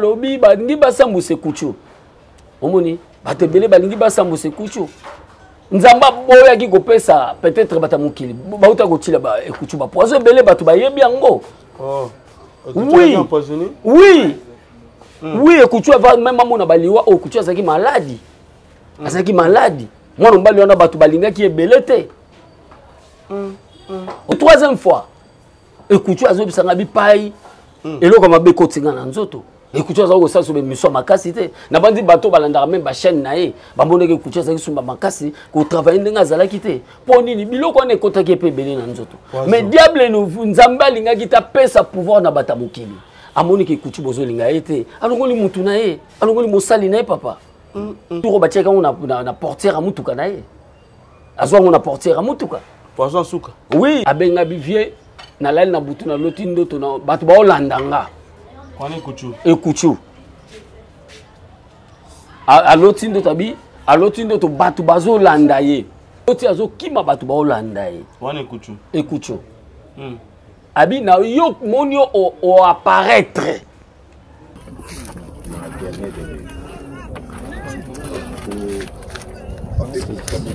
Lobi balingi basambuse kuchu. Omoni bato belé balingi basambuse kuchu. Nzamba boya ki kopesa peut-être bata mukili. Bauta kotila ba kuchu ba poison belé bato ba yebi yango. Oh. Oui. Oui. Oui, kuchu va même mona baliwa o kuchu azaki maladi. Azaki maladi. Moi on bali wana bato balinga ki ebelé te. Au troisième fois. Et kuchu azo bisanga bi pai. Eloko mabe kotinga na nzoto. Écoutez, ça c'est une mission makasité. Na bandi bateau balanda même ba chaîne naé. Ba moneke écoutez ça qui makasi ko travailler ndinga zala kité. Poni ni biloko ne kotaki pe belé na nzoto. Mais diable nous nzamba linga kita pesa pouvoir na bata mokili. Amoni ke kuchi bozo linga été. Alongoli mutu naé. Alongoli mosali naé papa. Turo ba cheka na portière amutuka naé. Azwa on a portière amutuka. Poisson souka. Oui, abenga bivie na lali na butu na loti ndoto na bato ba olandanga. Et Kouchou. A l'otindo tabi, a l'otindo to batu bazo landaye. Loti azo kima batu bao landaye. Wane Kouchou. Et Kouchou. Abi na yo monio o apparaître.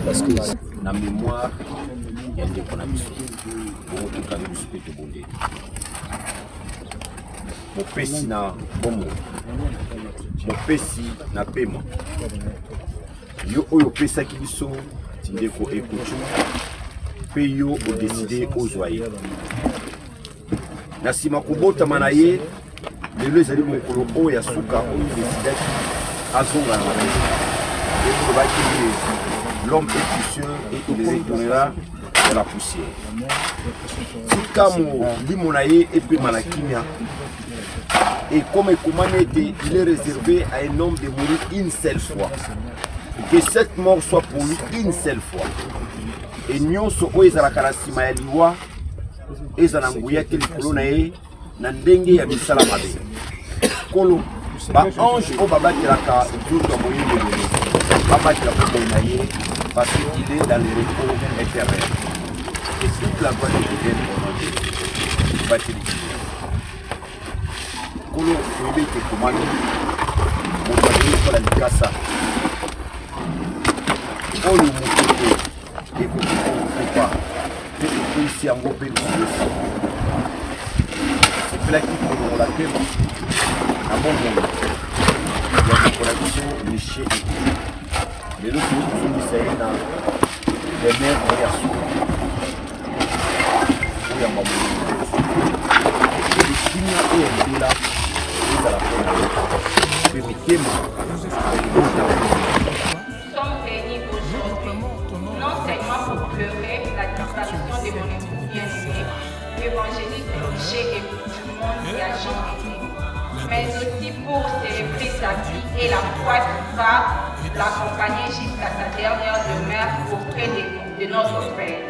Parce que la mémoire, il y a des connexions. Pour tout cas, nous souhaitons bondir. Mon pesi na bomo, mon pesi na pema. Yo oyo pesa ki biso tindeko ekutu. Pe yo o décider ozwaye. Na sima kubota manaye, lelo ezali mokolo oyo ya suka oyo décider azonga na mabe. Et va que l'homme est poussière et il les retournera dans la poussière. Sikamo limonaye et puis manakimia. Et comme il est réservé à un homme de mourir une seule fois. Que cette mort soit pour lui une seule fois. Et nous sommes les Alakarasima et Liwa, et les Anangouya qui les Nandenge ya misala mabe. Kolo, ba ange au baba qui la ka, tout le monde baba qui la bonaye, parce qu'il est dans le repos éternel. Et toute la gloire de Dieu va te dire. Kolo oyebi ke komani moto akoki la likasa oyo moto ekoki kokopa mpe ekoisi yango mpe lisusu sepelaki kolongola pema na bomoi ya kokola biso mishe lelo toyi kozongisa ye na demere ya suka oyo yamba molimo ekimia oyo mbila Nous sommes réunis aujourd'hui, non seulement pour pleurer la disparition de mon époux bien-aimé, évangéliste Michel et tout le monde qui a chanté, mais aussi pour célébrer sa vie et la foi qui va l'accompagner jusqu'à sa dernière demeure auprès de notre Père.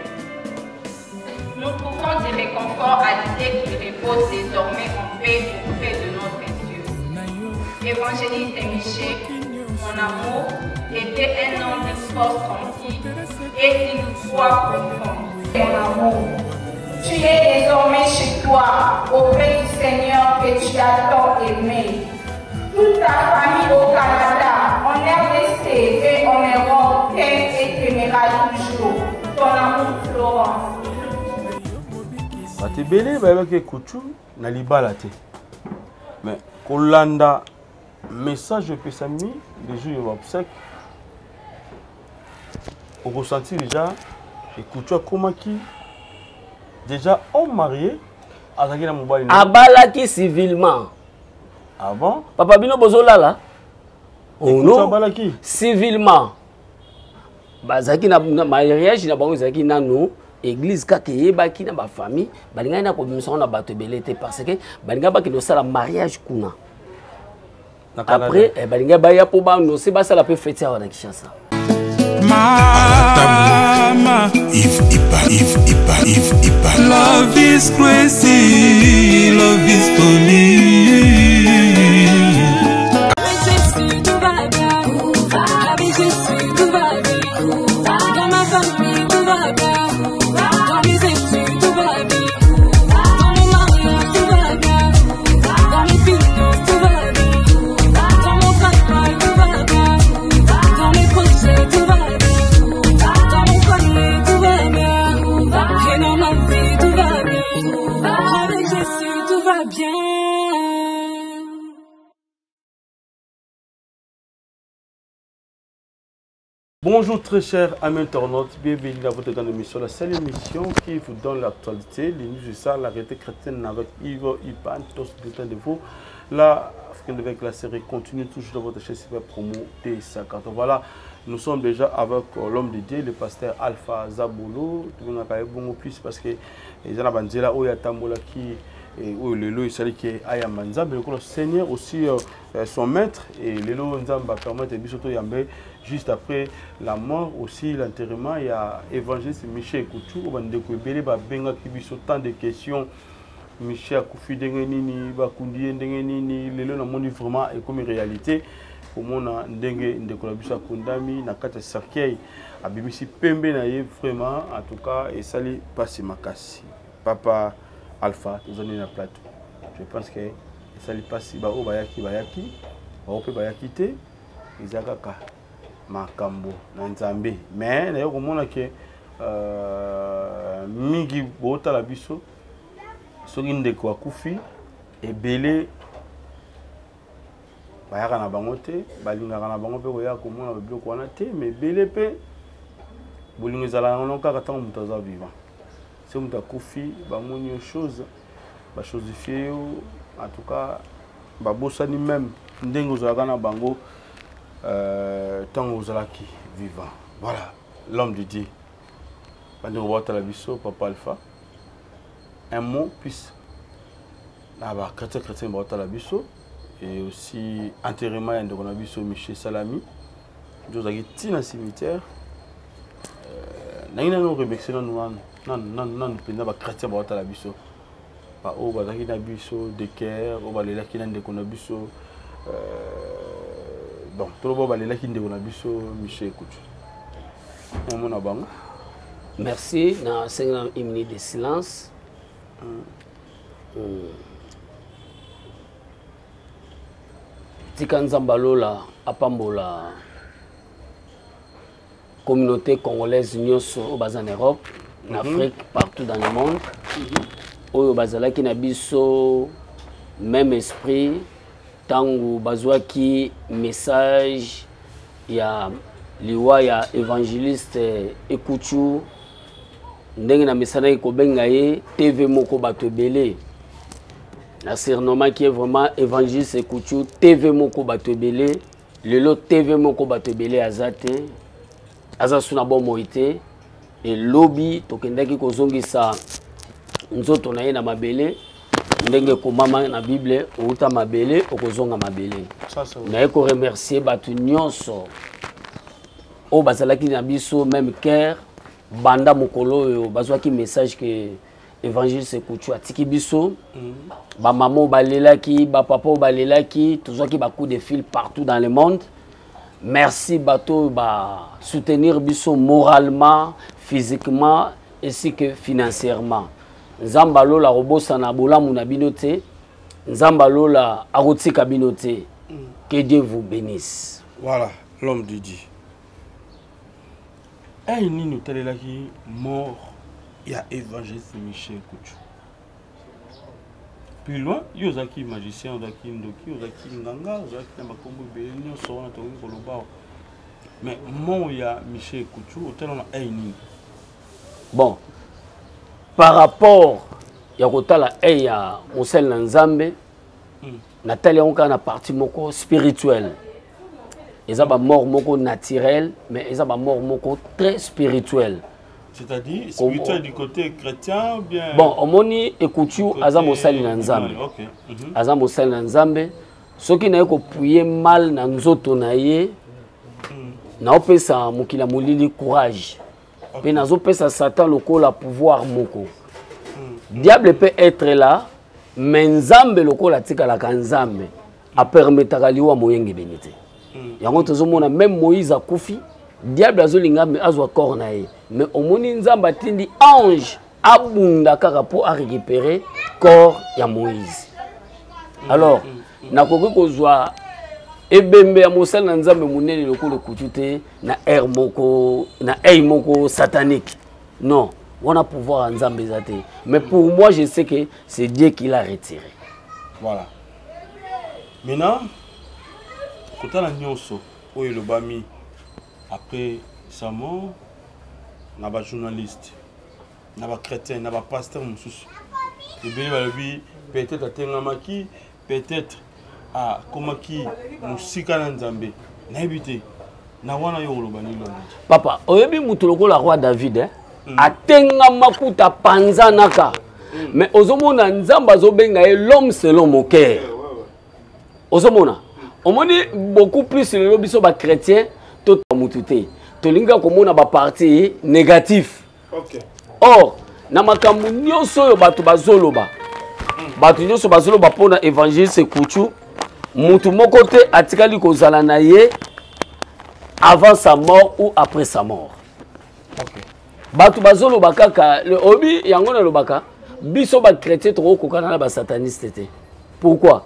Nous trouvons du réconfort à l'idée qu'il repose désormais en paix auprès de notre Dieu. Évangéliste Michel, mon amour, était un homme de force tranquille et d'une foi profonde. Mon amour, tu es désormais chez toi, auprès du Seigneur que tu as tant aimé. Toute ta famille au Canada, en RDC et en Europe, t'aime et t'aimera toujours. Ton amour, Florence. Bate belé bayebaki kuchu na libala te. Mais kolanda message pesami les jours ya obsèque. On ressentit déjà que kuchu akomaki déjà homme marié azaki na mobali. Abalaki civilement. Ah bon? Papa bino bozolala. Oh non. Abalaki civilement. Bazaki na mariage na bango zaki nanu. Église kaka yebaki na ba famille balinga na komisa na bato belete parce que balinga baki no sala mariage kuna après balinga baya po ba no se ba sala pe fête ya na Kinshasa mama if love is crazy love is funny Bonjour très chers amis internautes, bienvenue dans votre grande émission, la seule émission qui vous donne l'actualité, les news de ça, la réalité chrétienne avec Yves Ipan, tous bulletins de vous. Là, avec la série continue toujours dans votre chaîne super promo des 50. Voilà, nous sommes déjà avec l'homme de Dieu, le pasteur Alpha Zabolo. Nous avons plus parce que les gens qui ont été Tambola qui le c'est qui est Ayamanza, mais le Seigneur aussi son maître et le Nzamba permettre de Yambe. Juste après la mort aussi, l'enterrement, il y a évangéliste Michel Koutou, on a découvert tant de questions. Michel Koufi Dengenini, Bakundi Dengenini, les gens ont vraiment comme une réalité. Pour moi, on a des collaborations à Kundami, na kata Sarkei, à BBC Pembe naïe vraiment, en tout cas, et ça lui passe ma casse. Papa Alpha, tous on est dans plateau. Je pense que ça lui passe, bah oh bayaki, bah oh bayaki te, izakaka. Makambo na Nzambe mais nayo komona ke mingi bota la biso soki ndeko akufi ebele bayaka na bango te balingaka na bango pe koya komona biloko wana te mais ebele pe bolingo ezalaka ngo kaka ntango moto aza vivant se moto akufi bamoni yo chose bachosifie yo en tout cas babosani même ndenge ozalaka na bango tant aux alaki vivant. Voilà, l'homme de Dieu. Pendant que vous Papa Alpha, un mot puisse chrétien et aussi enterrement de Michel Salami. Nous avons été dans le cimetière. Nous avons remercié non chrétien pas au bazaki na biso de cœur au balela qui n'ande qu'on a biso bon, tout le monde va Michel Koutou. Merci. Dans 5 minutes de silence. Tikanzambalola, Apambola, communauté congolaise, Nyoso, en Europe, en Afrique, partout dans le monde. Au Bazala qui n'a même esprit. Tango bazwaki message ya liwa ya évangéliste Ekoutou ndenge na message ko benga ye TV moko bato belé na surnommé qui est vraiment évangéliste Ekoutou TV moko bato belé lelo TV moko bato belé azate azasuna bon moité et lobby tokendaki kozongisa nzoto na ye na mabele ndenge komama na Bible outa mabele okozonga mabele na eko remercier batu nyonso o bazalaki na biso même cœur banda mokolo yo bazwaki message que évangéliste Ekoutou atiki biso ba maman balelaki ba papa balelaki tozwaki ba coup de fil partout dans le monde. Merci bato ba soutenir biso moralement, physiquement ainsi que financièrement. Nzambalola robosa na bolamu na binote, Nzambalola arotika binote. Que Dieu vous bénisse. Voilà, l'homme de Dieu. Et il nous là qui mort, il y a évangéliste Michel Koutou. Plus loin, il y a des magiciens, il y a des nganga, il y a des makombo béni, sur un tour koloba. Mais moi il y a Michel Koutou, au tel on a un. Bon. Par rapport à la ya Mosel Nzambe, Nathalie on a partie moko spirituelle. Ils ont mort moko naturel, mais ils ont mort moko très spirituel. C'est-à-dire spirituel du côté chrétien ou bien. Bon, omoni Ekoutou aza Mosel Nzambe. Aza Mosel Nzambe. Ceux qui n'ont pas prié mal na nzoto na ye, na opesa mokila molili courage. Mais nazo pesa Satan lokola pouvoir moko. Diable peut être là, mais Nzambe lokola tika la kanzambe a permettre liwa moyenge benite. Yango tozomona même Moïse a koufi, diable azolinga mais azwa corps na ye. Mais omoni Nzambe atindi ange abunda kaka pour récupérer corps ya Moïse. Alors, nakoki kozwa ebembe ya Mosel na Nzambe munene lokolo kutute na air moko na moko satanique. Non, on a pouvoir en Nzambe zate. Mais pour moi, je sais que c'est Dieu qui l'a retiré. Voilà. Maintenant, quand on a nyonso, le bami après sa mort na ba journaliste na ba chrétien na ba pasteur mususu ebele balobi peut-être atengamaki peut-être komaki musika na nzambe nayebi te na wana yo oloba ni londo papa oyebi mutu lokola roi David atengama kuta panza naka mais ozomona nzamba zobenga ye l'homme selon mon cœur ozomona omoni beaucoup plus le biso ba chrétien to mutu te tolinga komona ba parti négatif. Or na makambo nyonso yo bato bazoloba bato nyonso bazoloba pona évangile kuchu mutu moko te atikali kozala na ye avant sa mort ou après sa mort. Bato bazoloba kaka le obi yango na lobaka biso ba chrétien to kokana na ba sataniste te. Pourquoi?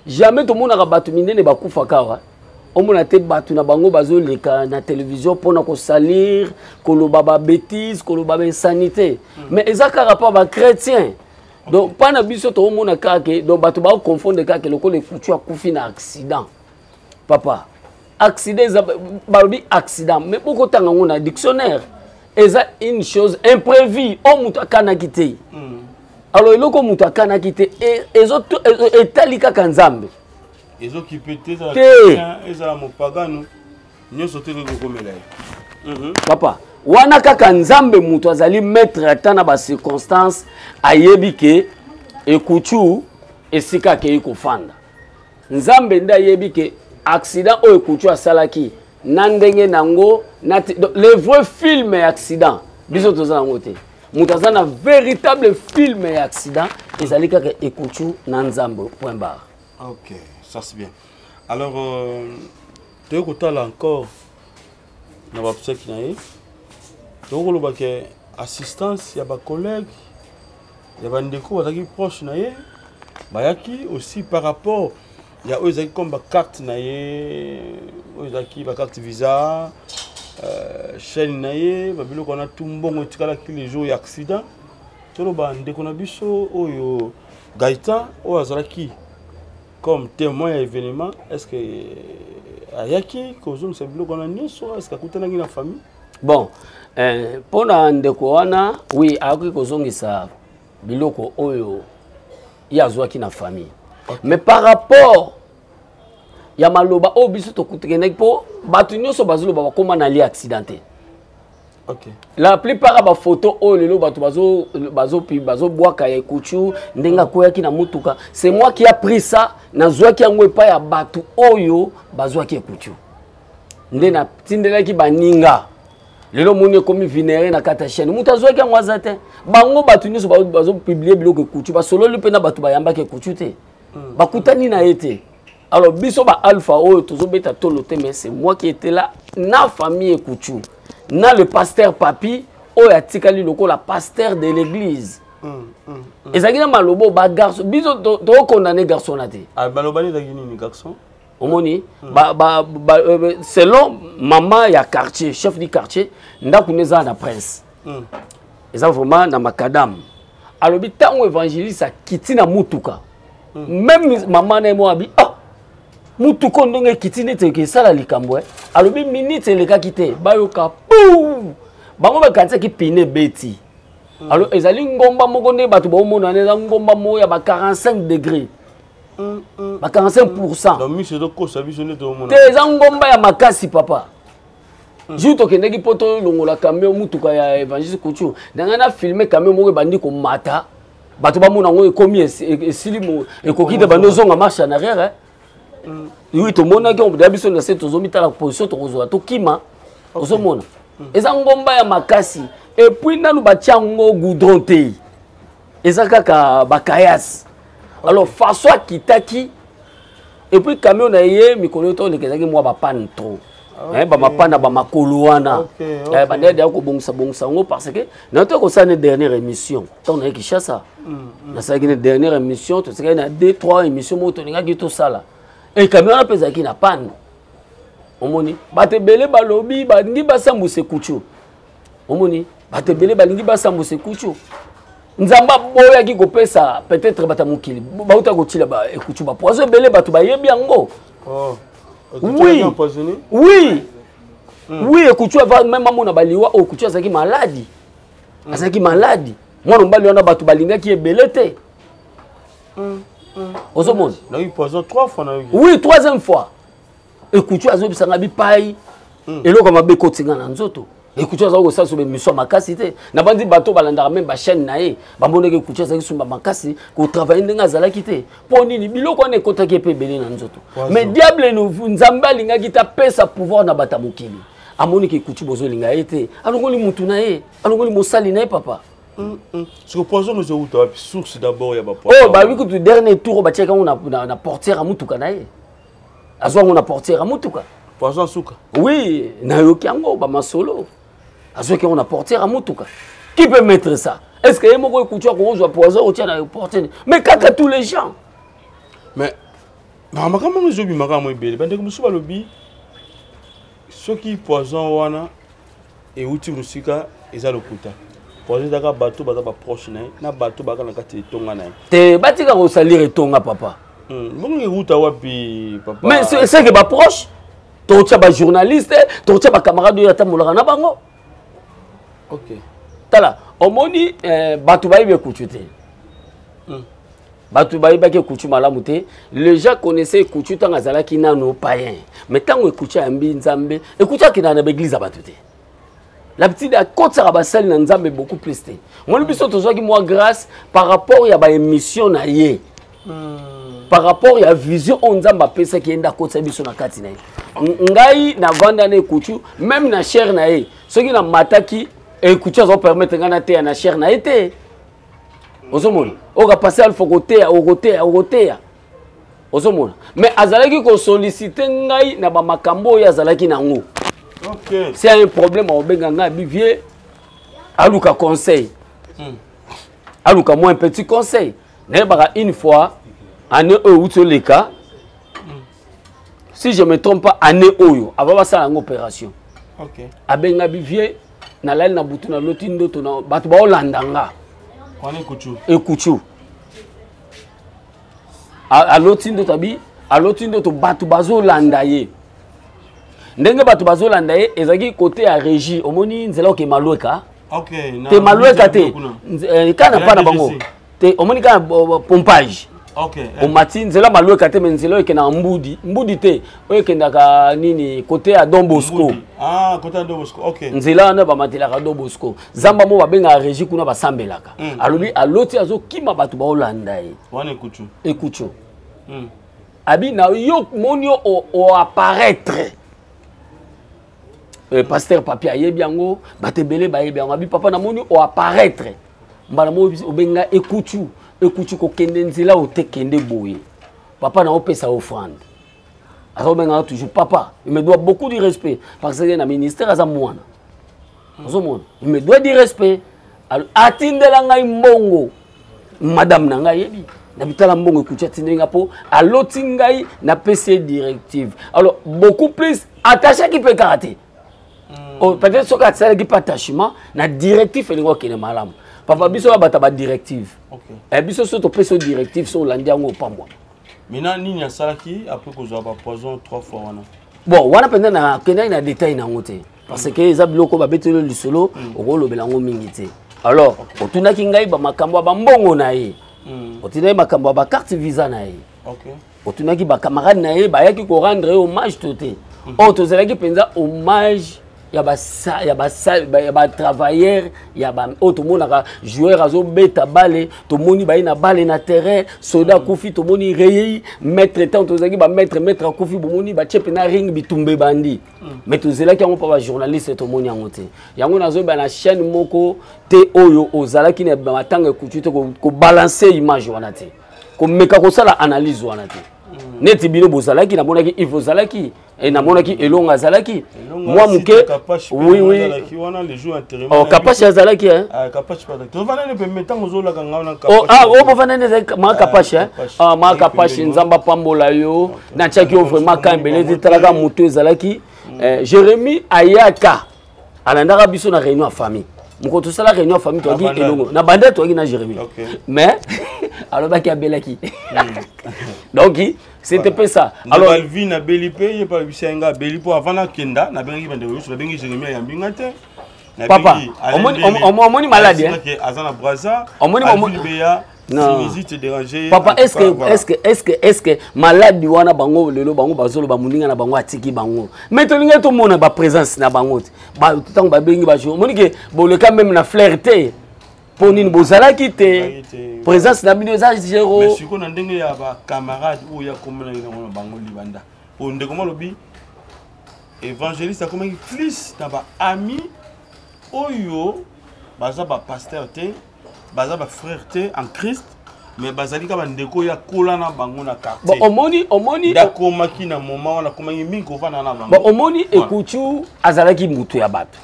Jamais tout le monde a battu minene ba kufa kawa. Omona te batu na bango bazoleka na télévision pona ko salir, ko loba ba bêtise, ko loba ba insanité. Mais ezaka rapport ba chrétien. Donc pas na biso to omona kake donc batu ba confondre kake loko le futu akufi na accident. Papa, accident babi accident mais beaucoup tanga ngona dictionnaire. Eza une chose imprévue, o mutu akana kité. Alors loko mutu akana kité et ezoto etalika kanzambe. Ils ont qui pété ça. Ils ont mon pagano. Nous sommes tous les gommelais. Papa, wana kaka nzambe mutu azali mettre atana ba circonstances ayebike ekuchu esika ke ikofanda. Nzambe nda ayebike accident o ekuchu asalaki nandenge nango le vrai film et accident. Biso tozana ngote. Mutu azana véritable film et accident ezali kaka ekuchu na nzambe point barre. OK. Ça c'est bien. Alors, tu as là encore dans la psych, tu as assistance, il y a des collègues, il y a des gens qui sont proches, il y a aussi par rapport, il y a des comme des cartes, des cartes visa, chaîne, il y a tout le monde qui les jours d'accident. Tu as des gens Gaïta, qui comme témoin événement, est-ce que ayaki kozum c'est bloc on a nyoso est-ce que kutana ngina famille? Bon, pona ndeko wana oui ayaki kozongisa biloko oyo yazwaki na famille. Mais par rapport ya maloba o biso to kutekene po batu nyoso bazoloba bakoma na li accidenté. OK. La plupart des photos oh lelo bazo boaka ya kuchu ndenga koyaki na mutuka. C'est moi qui a pris ça na zwaki yango epa ya batu oyo bazwaki kuchu. Ndena tindelaki baninga. Lelo moni komi vinere na kata chaîne. Muta zwaki yango azate. Bango batu nyuso bazo publier biloko kuchu ba solo lupe na batu bayamba ke kuchu te. Bakutani na été. Alors biso ba alpha oyo tozo beta tolote mais c'est moi qui était là na famille kuchu. Na le pasteur papi o ya tikali loko la pasteur de l'église. Ezaki na malobo ba garçon biso to condamner garçon na te. Ah maloba ni ni garçon. Omoni selon maman ya quartier, chef du quartier, ndaku neza na prince. Eza vraiment na makadam. Alobi tango évangéliste kiti na mutuka. Même maman na mo abi mutuko ndonge kitine te ke sala likambo alobi minute eleka kite bayoka pou bango bakanisa ki pine beti alors ezali ngomba moko nde bato baomona neza ngomba mo ya ba 45 degrés ba 45%. Donc monsieur doko sabi jone to mona te eza ngomba ya makasi papa juto kendeki poto longola camion mutuka ya évangile kuchu ndanga na filmer camion moko bandi ko mata bato bamona ngo ekomi esilimo ekokite bando zonga marche en arrière oui tout le monde qui a besoin de cette la position to kima ozomona eza ngomba ya makasi et puis na nous batiango goudron te eza kaka bakayas alors François kitaki et puis camion na ye mikolo to lekezaki moi ba panne trop ba mapana ba makolo wana ba ndede ko bongisa ngo parce que na to ko sa ne dernière émission ton na Kinshasa na sa une dernière émission to c'est na 2-3 émissions mo to ngaki to sala. Et camion na pesa ki na panne. Omoni, batebele balobi balingi basambuse kuchu. Omoni, batebele balingi basambuse kuchu. Nzamba boya ki kopesa peut-être batamukili. Bauta ko tila ba kuchu ba poison belé batu ba yebi yango. Oh. Oui. Oui. Oui, Kuchu va même mona baliwa o Kuchu azaki maladi. Azaki maladi. Moi on bali wana batu balinga qui est belete. Ozomon. Na eu poison 3 fois na eu. Oui, 3e fois. Et Kuchu azobisanga bipai. Eloko mabe kotinga na nzoto. Et Kuchu azako ça sur mission makasi te. Na bandi bato balanda même ba chaîne na ye. Ba moneke Kuchu azaki sumba makasi ko travailler ndenga zalaki te. Po nini biloko na ekotaki pe belé na nzoto. Mais diable nous nzamba linga kita pesa pouvoir na bata mokili. Amoni ke Kuchu bozo linga ete. Alongoli mutu na ye. Alongoli mosali na ye papa. Ce que poison nous outa source d'abord ya ba poison. Oh bah oui que dernier tour ba tcheka on a portière à mutuka na ye. Azwa on a portière à mutuka. Poison souka. Oui, na yoki yango ba masolo. Azwa on a portière à mutuka. Qui peut mettre ça? Est-ce que yemo ko Kuchu ko joue poison au tient na portière? Mais kaka tous les gens. Mais makama nous obi makama ibele. Bande ko musuba lobi. Ce qui poison wana et outi musika eza lokuta. Poison daka bateau ba proche na bateau ba kana kati tonga na. Te batika ko salir tonga papa. Mongi outa wapi papa. Mais c'est que ba proche. To tia ba journaliste, to tia ba camarade ya tamolaka na bango. OK. Tala, omoni batu bayibe Kuchu te. Batu bayiba ke Kuchu malamu te. Les gens connaissaient Kuchu tanga zalaki nano païen. Mais tango Kuchu ambi nzambe, Kuchu akina na église batu te. La petite a côté ça ba sali na nzambe beaucoup plus te. Moi le biso tozo ki moi grâce par rapport ya ba émission na ye. Par rapport ya vision on nzamba pesa ki enda côté biso na kati na ye. Ngai na vanda na Kuchu même na chair na ye. Soki na mataki et Kuchu azo permettre ngana te na chair na été. Ozomona. Oka passer al fokotea, okotea. Ozomona. Mais azalaki ko solliciter ngai na ba makambo ya azalaki nango. OK. C'est un problème au benganga bivier. Aluka conseil. Aluka moi un petit conseil. N'eba une fois année où tu les cas. Si je me trompe pas année oyo avant ça une opération. OK. Abenga bivier na lal na butu na lotindo to na batu ba olandanga. Kwane Kuchu. Et Kuchu. A lotindo tabi, a lotindo to batu bazo landaye. Ndenge batu bazo landaye ezaki côté à régie omoni nzela oke malweka. OK. Te malweka te. Kana pa na bango. Te omoni kana pompage. OK. O matin nzela malweka te menzela oke na mbudi te. Oke ndaka nini côté à Don Bosco. Ah, côté à Don Bosco. OK. Nzela na ba matilaka Don Bosco. Zamba mo babenga régie kuna ba sambelaka. Alobi aloti azo kima batu ba olandaye. Wane Kuchu. Et Kuchu. Abi na yo monio o apparaître. Pasteur papier ayebiango, batebele bayebiango, abi papa na monio o apparaître. Mbala mo obenga Kuchu, Kuchu ko kende nzela o te kende boye. Papa na opesa offrande. Alors benga toujours papa, il me doit beaucoup de respect parce que na ministère aza mwana. Ozomona, il me doit du respect. Atindela ngai mbongo. Madame na ngai yebi. Na bitala mbongo Kuchu atindela po aloti ngai na PC directive. Alors beaucoup plus attaché qui peut karaté. Peut-être que ça n'a pas attachement, na directive et les gens malam. Papa biso ba bata ba directive. OK. Et biso so to peso directive so landiango pas moi. Maintenant nini asalaki après ko ba poison 3 fois wana. Bon, wana penda na kena na détail na ngote parce que eza biloko ba betelo lisolo okolobela ngo mingi te. Alors, otunaki ngai ba makambo ba mbongo na ye. Otunaki makambo ba carte visa na ye. OK. Otunaki ba camarade na ye ba yaki ko rendre hommage toté. Oh tozalaki penza hommage ya ba travailleur ya ba auto monaka joueur azo beta balé to moni ba ina balé na terrain soda kufi to moni reyei maître temps to zaki ba maître kufi bo moni ba chepe na ring bitumbe bandi mais to zelaki yango pa ba journaliste to moni yango te yango nazo ba na chaîne moko te oyo ozalaki na matanga Kuchu te ko balancer image wana te ko meka ko sala analyse wana te neti bino bozalaki na monaki il faut zalaki et na monaki elonga zalaki moi muke oui les jours intérimaires oh kapache zalaki hein kapache pas to vana ne permet tant ozola kanga na kapache oh ah oh bo vana ne ma kapache hein ah ma kapache nzamba pambola yo na tchaki vraiment kambelezi talaka muto zalaki Jérémy Ayaka alandaka biso na réunion à famille moko to sala réunion à famille to gi elongo na bande to gi na Jérémy mais alors ba ki abelaki Donc c'était pas ça. Alors Alvin na Belipe, il pas bisenga Belipo avant na kenda na bengi bande yo na bengi Jérémie ya mbingate. Papa, on malade hein. Azana Braza. On beya. Non. Papa, est-ce que malade wana bango lelo bango bazolo ba muninga na bango atiki bango. Mais to linga to mona ba présence na bango. Ba tant ba bengi ba jo. Moni ke bo le quand même na flirter. Ponine bozala kité. Présence na bino za zéro. Mais siko na ndenge ya ba camarade ou ya komona na bango libanda. O ndeko malobi évangéliste comme fils na ba ami oyo baza ba pasteur te. Baza ba frère te en Christ mais bazali ka bandeko ya kolana bango na quartier. Bon omoni dakoma ki na moment wana komangi mingi ovana na bango. Bon omoni ekuchu azalaki mutu ya bato.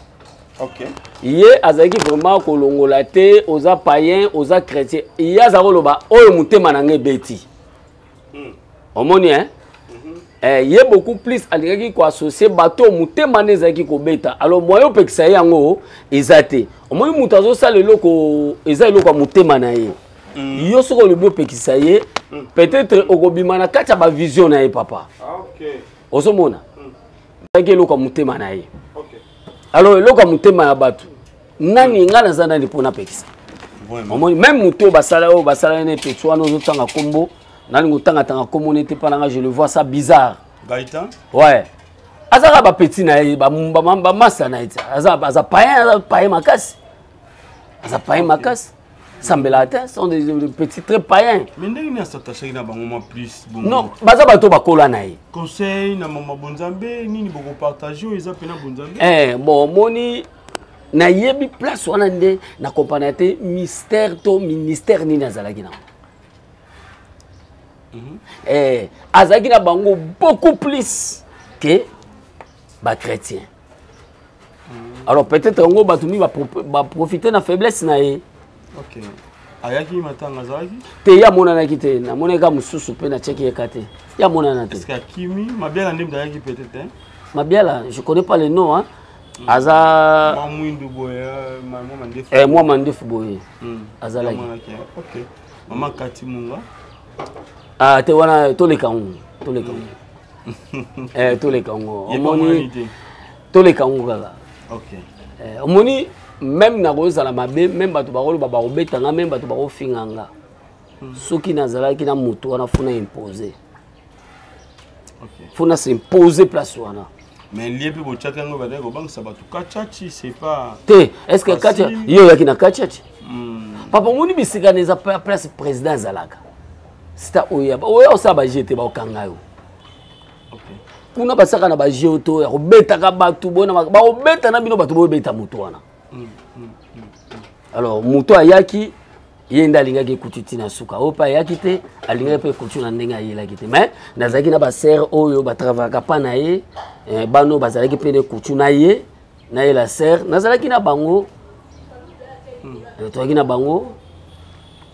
OK. Ye azalaki vraiment kolongola te oza païen oza chrétien. Ye azakoloba oyo mutema na nge beti. Omoni hein? Ye beaucoup plus alingaki ko associer bato mutema ne ezaki ko beta. Alors moyo pekisa yango ezate. Omoni mutu azosala eloko eza eloko mutema na ye. Yo soko le bo pekisa ye peut-être okobima na kati ya ba vision na ye papa. OK. Osomona. Ezaki eloko mutema na ye. OK. Alors eloko mutema ya bato. Nani ngana za nani pona pekisa. Omoni même mutu basala ne pekso wana ozotanga kombo. Nani ngotanga tanga kombo n'était pas là, je le vois ça bizarre. Gaïtan? Ouais. Azara ba petit na ba massa na ita. Aza païen makasi. Aza païen makasi. Sambelata sont des petits très païens. Mais ndenge ni asatasha na bango plus bon. Non, baza bato bakola na ye. Conseil na mama bonzambe nini boko partager eza pena bonzambe. Bon moni na yebi place wana nde na compagnie mystère to ministère ni nazalaki na. Azaki na bango beaucoup plus que ba chrétien. Alors peut-être ngo batumi ba profiter na faiblesse na ye. OK. Ayaki matanga zaki? Te ya mona na kite na mona ka mususu pe na cheki ekate. Ya mona na te. Est-ce que Kimi Mabiala ndem dayaki peut-être hein? Mabiala, je connais pas le nom hein. Aza Mamwindu boya maman mandefu. Moi mandefu boye. Azala. OK. Maman Katimunga. Ah, te wana toleka ngo. Toleka ngo. Omoni toleka ngo kala. OK. Omoni même na kozala mabe, même bato bakolo ba robetanga, même bato bako finganga. Soki nazala ki na mutu wana funa imposer. OK. Funa s'imposer place wana. Mais liepi bo tchaka ngo ba ko bang sabatu kachachi c'est pas. Te, est-ce que kacha yo yaki na kachachi? Papa moni bisika neza place président zalaka. C'est oya osaba jete ba okanga yo. OK. Kuna basaka na ba jioto ya robeta ka batu bona ba robeta na bino batu bo beta mutu wana. Alors mutu ayaki yenda lingaki kututi na suka opa yaki te alingaki pe kutu na ndenga yelaki te mais nazaki na ba sœur oyo ba travaka pa na ye bano bazalaki pe ne kutu na ye la sœur nazalaki na bango toaki na bango.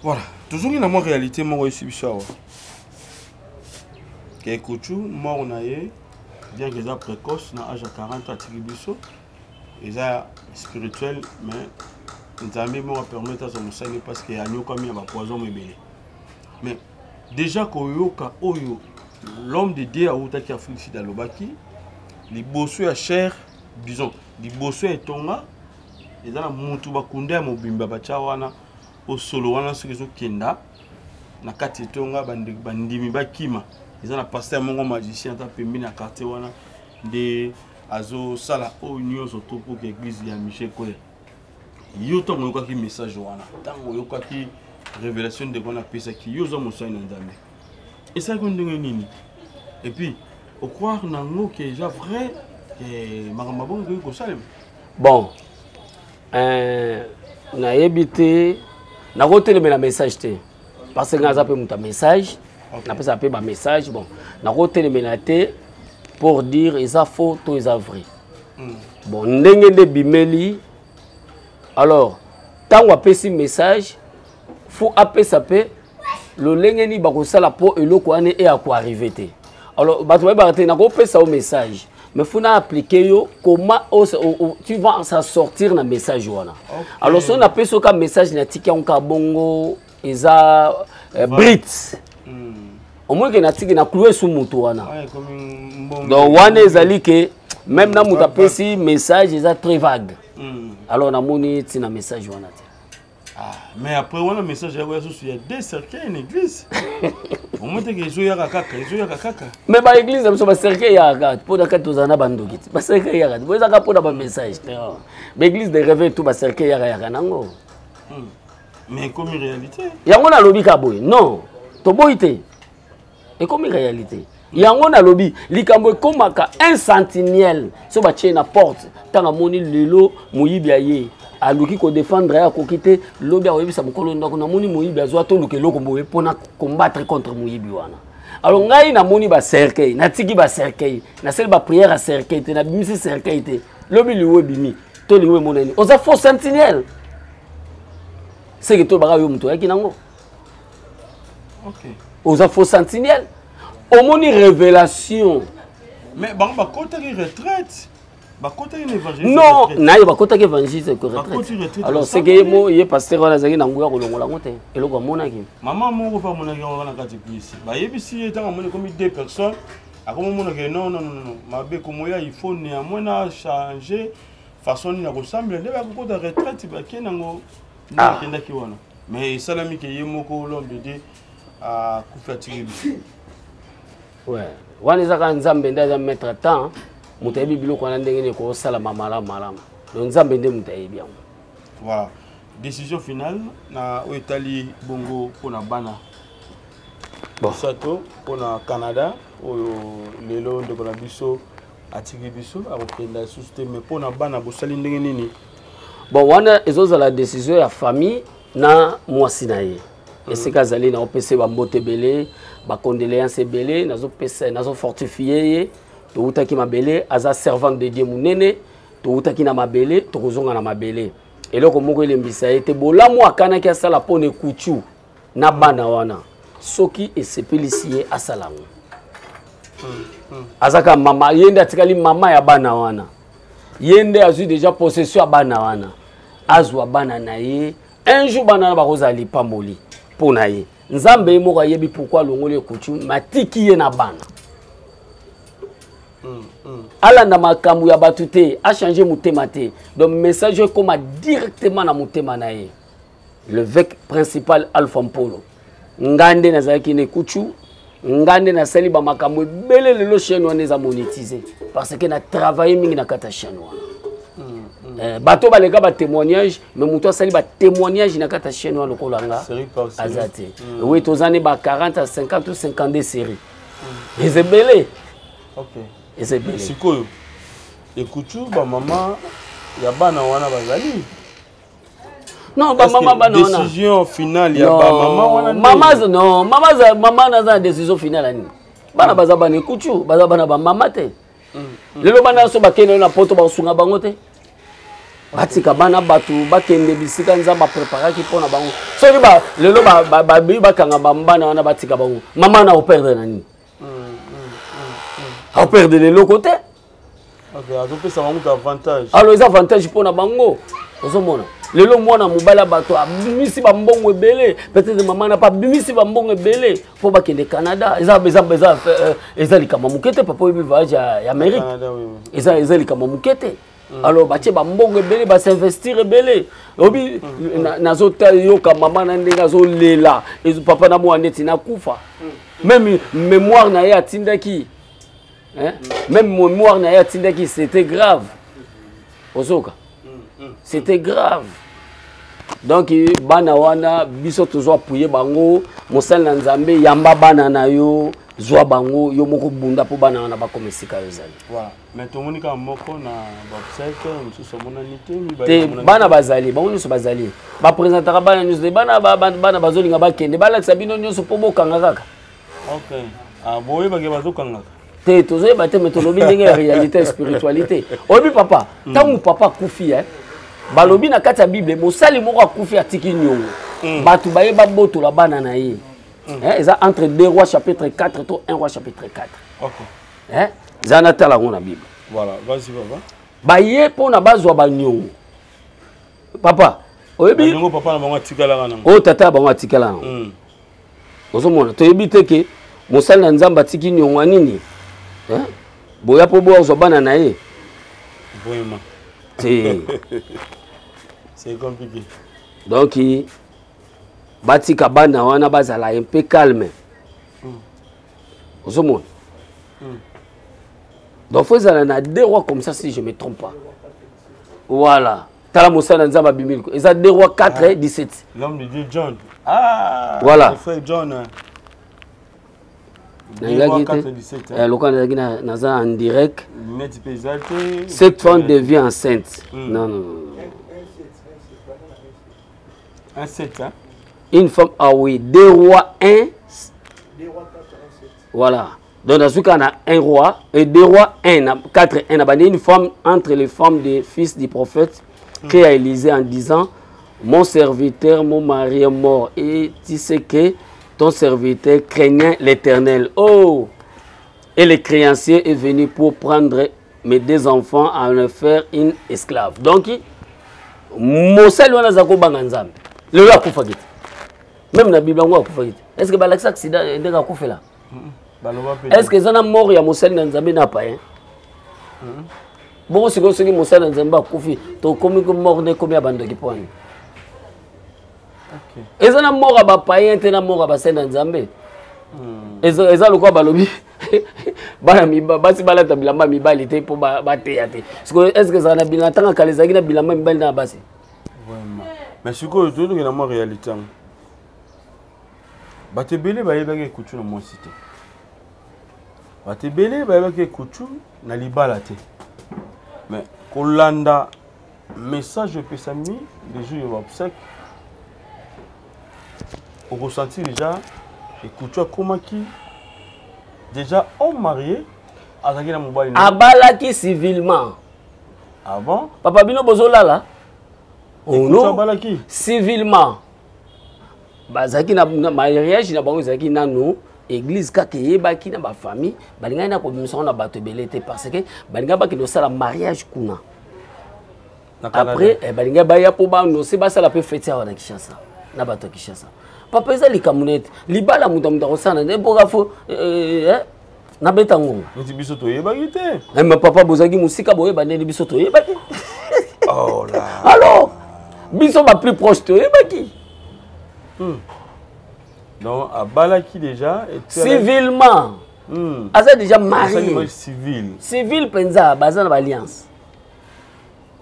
Voilà, toujours une amont réalité mon ici biso. Que kutu mort na ye bien que ça précoce na âge à 40 ans tibiso eza spirituel mais nzambe mo permettre ça musani parce que anyoka mi ba poison mebele. Mais déjà koyoka oyo l'homme de Dieu a utaki Afrique sida lobaki liboso ya cher disons liboso ya tonga eza na mutu bakunda mobimba bacha wana au solo wana ce que kenda na kati tonga bandimi bakima eza na pasteur mongo magicien ta pembi na quartier wana de azo sala o nyonso to pour que église ya Michel Koye yo to mo yoka ki message wana tango yoka ki révélation de kona pesa ki yo zo mo so na nzambe et ça ko ndenge nini et puis au croire na ngo que déjà vrai que makamba bongo ko salem bon na yebité na kotelemela message te parce que ngaza pe muta message na pesa pe ba message bon na kotelemela te pour dire isa faux to isa vrai. Bon ndenge de bimeli alors tango apesi message faut apesa pe le lenge ni bakosala po eloko ane e a ko arriver te. Alors bato ba te na ko pesa au message mais faut na appliquer yo comment tu vas s'en sortir na message wana. Alors si on appelle ça message na tiki on ka bongo isa brit au moins que na tiki na cloué sous moto wana. Comme Donc wana ezali que même na muta pesi message est très vague. Alors na moni tina message wana. Ah, mais après on a un message il y a deux cercueils en église. Au moins que les kaka. Mais ba église ça ba cercueil ya kaka pour da katozana bandoki. Ba cercueil ya kaka. Boza ka pour da ba message. Ba église de réveil tout ba cercueil ya kaka nango. Mais comme une réalité. Yango na lobi ka boy. Non. To boy te. Et comme une réalité. Yango na lobi likambo ekomaka un sentinelle so ba tie na porte tanga moni lelo moyibi aye. Aluki ko défendre ya ko kité lobi oyebisa mokolo ndako na moni moyibi azwa to luke loko boye pona combattre contre moyibi wana. Alors ngai na moni ba cercueil na tiki ba cercueil na sel ba prière à cercueil te na bimisi cercueil te lobi liwe bimi to liwe moneni oza faux sentinelle c'est que to ba yo muto yaki nango. OK. Oza faux sentinelle au moni révélation. Mais ba côté retraite. Non, naïe ba kota ke évangile que retraite. Alors c'est que mo yé pasteur wana zaki na nguya ko longola ngote. Eloko mona ki. Maman mo fa mona ki wana kati plus. Ba yebisi etanga mona comme deux personnes. Akoma mona ke non. Mabe komo ya il faut néanmoins changer façon ni na ressemble ne ba ko de retraite ba ke nango na kenda ki wana. Mais salami ke yemoko lombe de a kufatiri. Ouais. Wana zaka nzambe ndaza mettre temps. Mutayebi biloko na ndenge ne ko sala malama. Donc nzambe nde mutayebi yango. Voilà. Décision finale na Oetali Bongo pona bana. Bon sato pona Canada oyo lelo ndeko na biso atiki biso akokenda système pona bana bosali ndenge nini. Bon wana ezoza la décision ya famille na mwasi na ye. Esika zali na opese ba motebele ba condoléances belé nazo pesa nazo fortifier to utaki mabele aza servant de Dieu munene to utaki na mabele to kozonga na mabele eloko moko elembisa ete bolamu akana ki asala pone kuchu na bana wana soki esepelisi asalango azaka mama yende atikali mama ya bana wana yende azui déjà possession ya bana wana azwa bana na ye un jour bana na bakozali pamboli pona ye nzambe moko yebi pourquoi longole kuchu matiki ye na bana. Ala na makambu ya batute a changé mutema te. Donc message comme directement na mutema na ye. Le vec principal Alpha Mpolo. Ngande na zaki ne kuchu, ngande na sali ba makambu belé lelo chaîne wana za monétiser parce que na travailler mingi na kata chaîne wana. Bato baleka ba témoignage mais muto sali ba témoignage na kata chaîne wana lokolanga azate. Oui tozane ba 40 à 50 ou 52 séries. Les belé. OK. Et c'est bien. Sikoyo. Ekutu ba maman ya bana wana bazali. Non, ba maman bana wana. Décision finale ya ba maman wana. Maman na décision finale ani. Bana baza bana ekutu, baza bana ba maman te. Lelo bana so bakene na poto ba sunga bango te. Batika bana batu bakende bisika nzamba préparer ki pona bango. Soki ba lelo ba kanga ba bana wana batika bango. Maman na operdre nani. A perdre de l'autre côté. OK, azope ça manque avantage. Alors les avantages pour na bango. Ozomona. Lelo mwana mobala bato abimisi ba mbongo ebele. Peut-être maman n'a pas bimisi ba mbongo ebele pour ba kende Canada. Eza likama mukete papa obi voyage ya Amérique. Canada oui. Eza likama mukete. Alors ba tie ba mbongo ebele ba s'investir ebele. Obi nazota yoka maman na ndenga zo lela. Ezo papa na mo ndeti na kufa. Même mémoire na ya tindaki. Hein? Même mon mémoire n'a pas dit c'était grave. Ozoka. C'était grave. Donc bana wana biso toujours appuyer bango, mosal na nzambe yamba bana na yo, zwa bango yo moko bunda po bana wana ba komesika yo zali. Voilà. Mais to monika moko na ba psyche, mususu mona nité mi ba. Te bana bazali, bango nyuso bazali. Ba présentera bana nyuso bana bazolinga ba kende bala sabino nyuso po bokanga kaka. OK. Ah boye ba ke bazokanga. Te tozo ba te metolobi ndenge ya réalité spiritualité. Obi papa, tangu papa kufi balobi na kati ya Bible mosali moko akufi atiki nyongo. Batu baye ba boto la bana na ye. Eza entre 2 rois chapitre 4 to 1 roi chapitre 4. OK. Zana tala ngona Bible. Voilà, vas-y papa. Baye pona bazwa ba nyongo. Papa, oyebi nyongo papa na bango atikala kana. O tata bango atikala. Ozomona to yebi te ke mosali na nzambe atiki nyongo nini boya po boya kozwa bana na ye Vraiment. C'est compliqué. Donc batika bana wana bazala un peu calme ozomona donc faut ezala na deux rois comme ça si je me trompe pas voilà tala mosali na nzambe abimili eza 2 rois 4 et 17 l'homme de Dieu John. Ah, voilà le frère John. Lorsqu'on a naza en direct, cette cette femme devient enceinte. Non, non, non. Un 7, hein? Une femme, ah oui, 2 rois 1. 2 rois 4, 1, 7. Voilà. Donc dans ce cas, on a 1 roi et 2 rois 1, 4, 1. Une femme entre les femmes des fils du prophète qui a Élisée en disant, mon serviteur, mon mari est mort. Et tu sais que ton serviteur craignait l'Éternel. Oh! Et le créancier est venu pour prendre mes 2 enfants à en faire une esclave. Donc, Mosel wana zako banganzambe. Le a kufagit. Même na Bible ngo akufagit. Est-ce que balaksa accident ndeka kufela? Est-ce que zana mort ya Mosel na nzambe na pa hein? Bon siko siki Mosel na nzambe akufi. To komi ko mort ne komi abando ki poni. OK. Ezana mort aba païen te na mort aba sena nzambe. Eza lokwa balobi. Bana miba basi balata bilamba mibali te po bateya te. Est-ce que ça na bilamba tanga kalezaki na bilamba mibali na basi? Vraiment. Mais ce que tu dis na réalité. Batebele bayebaki kutu na mo cité. Batebele bayebaki kutu na libala te. Mais kolanda message pesami les jours de obsèque. On ressentit déjà et kutu comment qui déjà homme marié azaki na mobali na abalaki civilement. Ah bon? Papa bino bozolala? Oh non, abalaki civilement. Bazaki na mariage na bango zaki nanu église kaka yebaki na ba famille balinga na ko bimisa na bato belete parce que balinga baki no sala mariage kuna. Après balinga baya po ba no se ba sala pe fête ya na Kinshasa na bato Kinshasa. Papa eza likamunete libala muta kosana ne boka fo na betango nti biso to yebaki te mais papa bozaki musika boye bandeli biso to yebaki oh là alors biso ba plus proche to yebaki donc abalaki déjà et civilement asa déjà marié civil penza bazana ba alliance.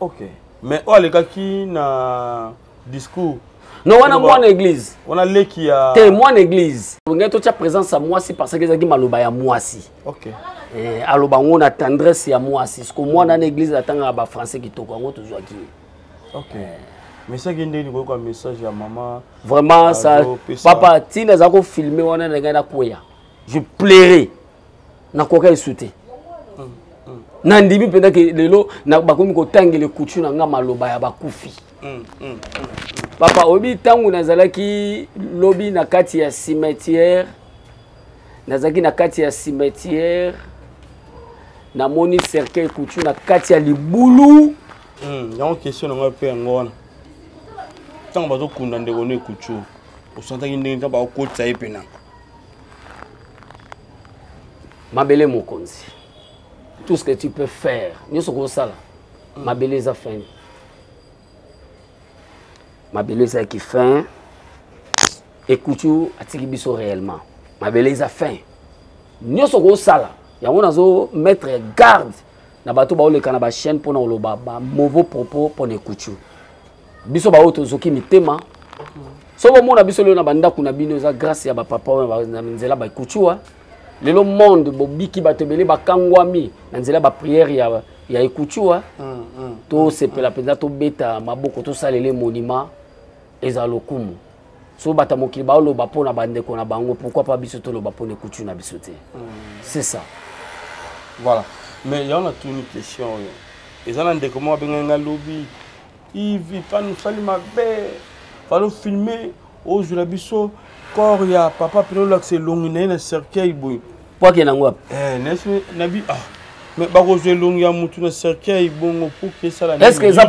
OK mais o alekaki na discours. Non, on a moi en église. On a les qui a. T'es moi en église. On a toute présence à moi si parce que c'est maloba ya moi si. OK. Et aloba on a tendresse à moi si. Parce que moi dans l'église attend à français qui toko on toujours qui. OK. Mais ça qui ndeni ko message à maman. Vraiment ça papa tina za ko filmer on a na koya. Je plairais. Na koka esouté. Nandimi penda que lelo na bakomi ko tangele kutu na nga maloba ya bakufi. Papa obi tangu nazalaki lobi na kati ya cimetière nazaki na kati ya cimetière na moni cercueil kutu na kati ya libulu yango question nga pe ngona tango bazo kunda ndeko ne kutu osantaki ndenge ba okotsa epena mabele mokonzi tout ce que tu peux faire nyoso ko sala mabele za fin ma belle qui fin écoute atiki biso réellement ma belle a fin nyoso ko sala yango nazo mettre garde na bato ba oleka na ba chaîne pona oloba ba mauvais propos pona écoute biso ba oto zoki mitema so bo mona biso le na banda kuna bino za grâce ya ba papa na nzela ba écoute lelo monde bo biki bato bele ba kangwami na nzela ba prière ya écoute to sepela penza to beta maboko to salele monument ezalokumu so bata mokili ba lo bapo na bande ko na bango pourquoi pas biso to lo bapo ne kutu na biso te c'est ça voilà mais il y a une question ezana ndeko mo benga lobi il pas nous saluer ma belle fallait filmer au jour biso corps ya papa pino l'accès long na cercueil boy pour que nango nesi nabi Mais baroje longia mutu na cercueil bongo pour que ça la. Est-ce que ça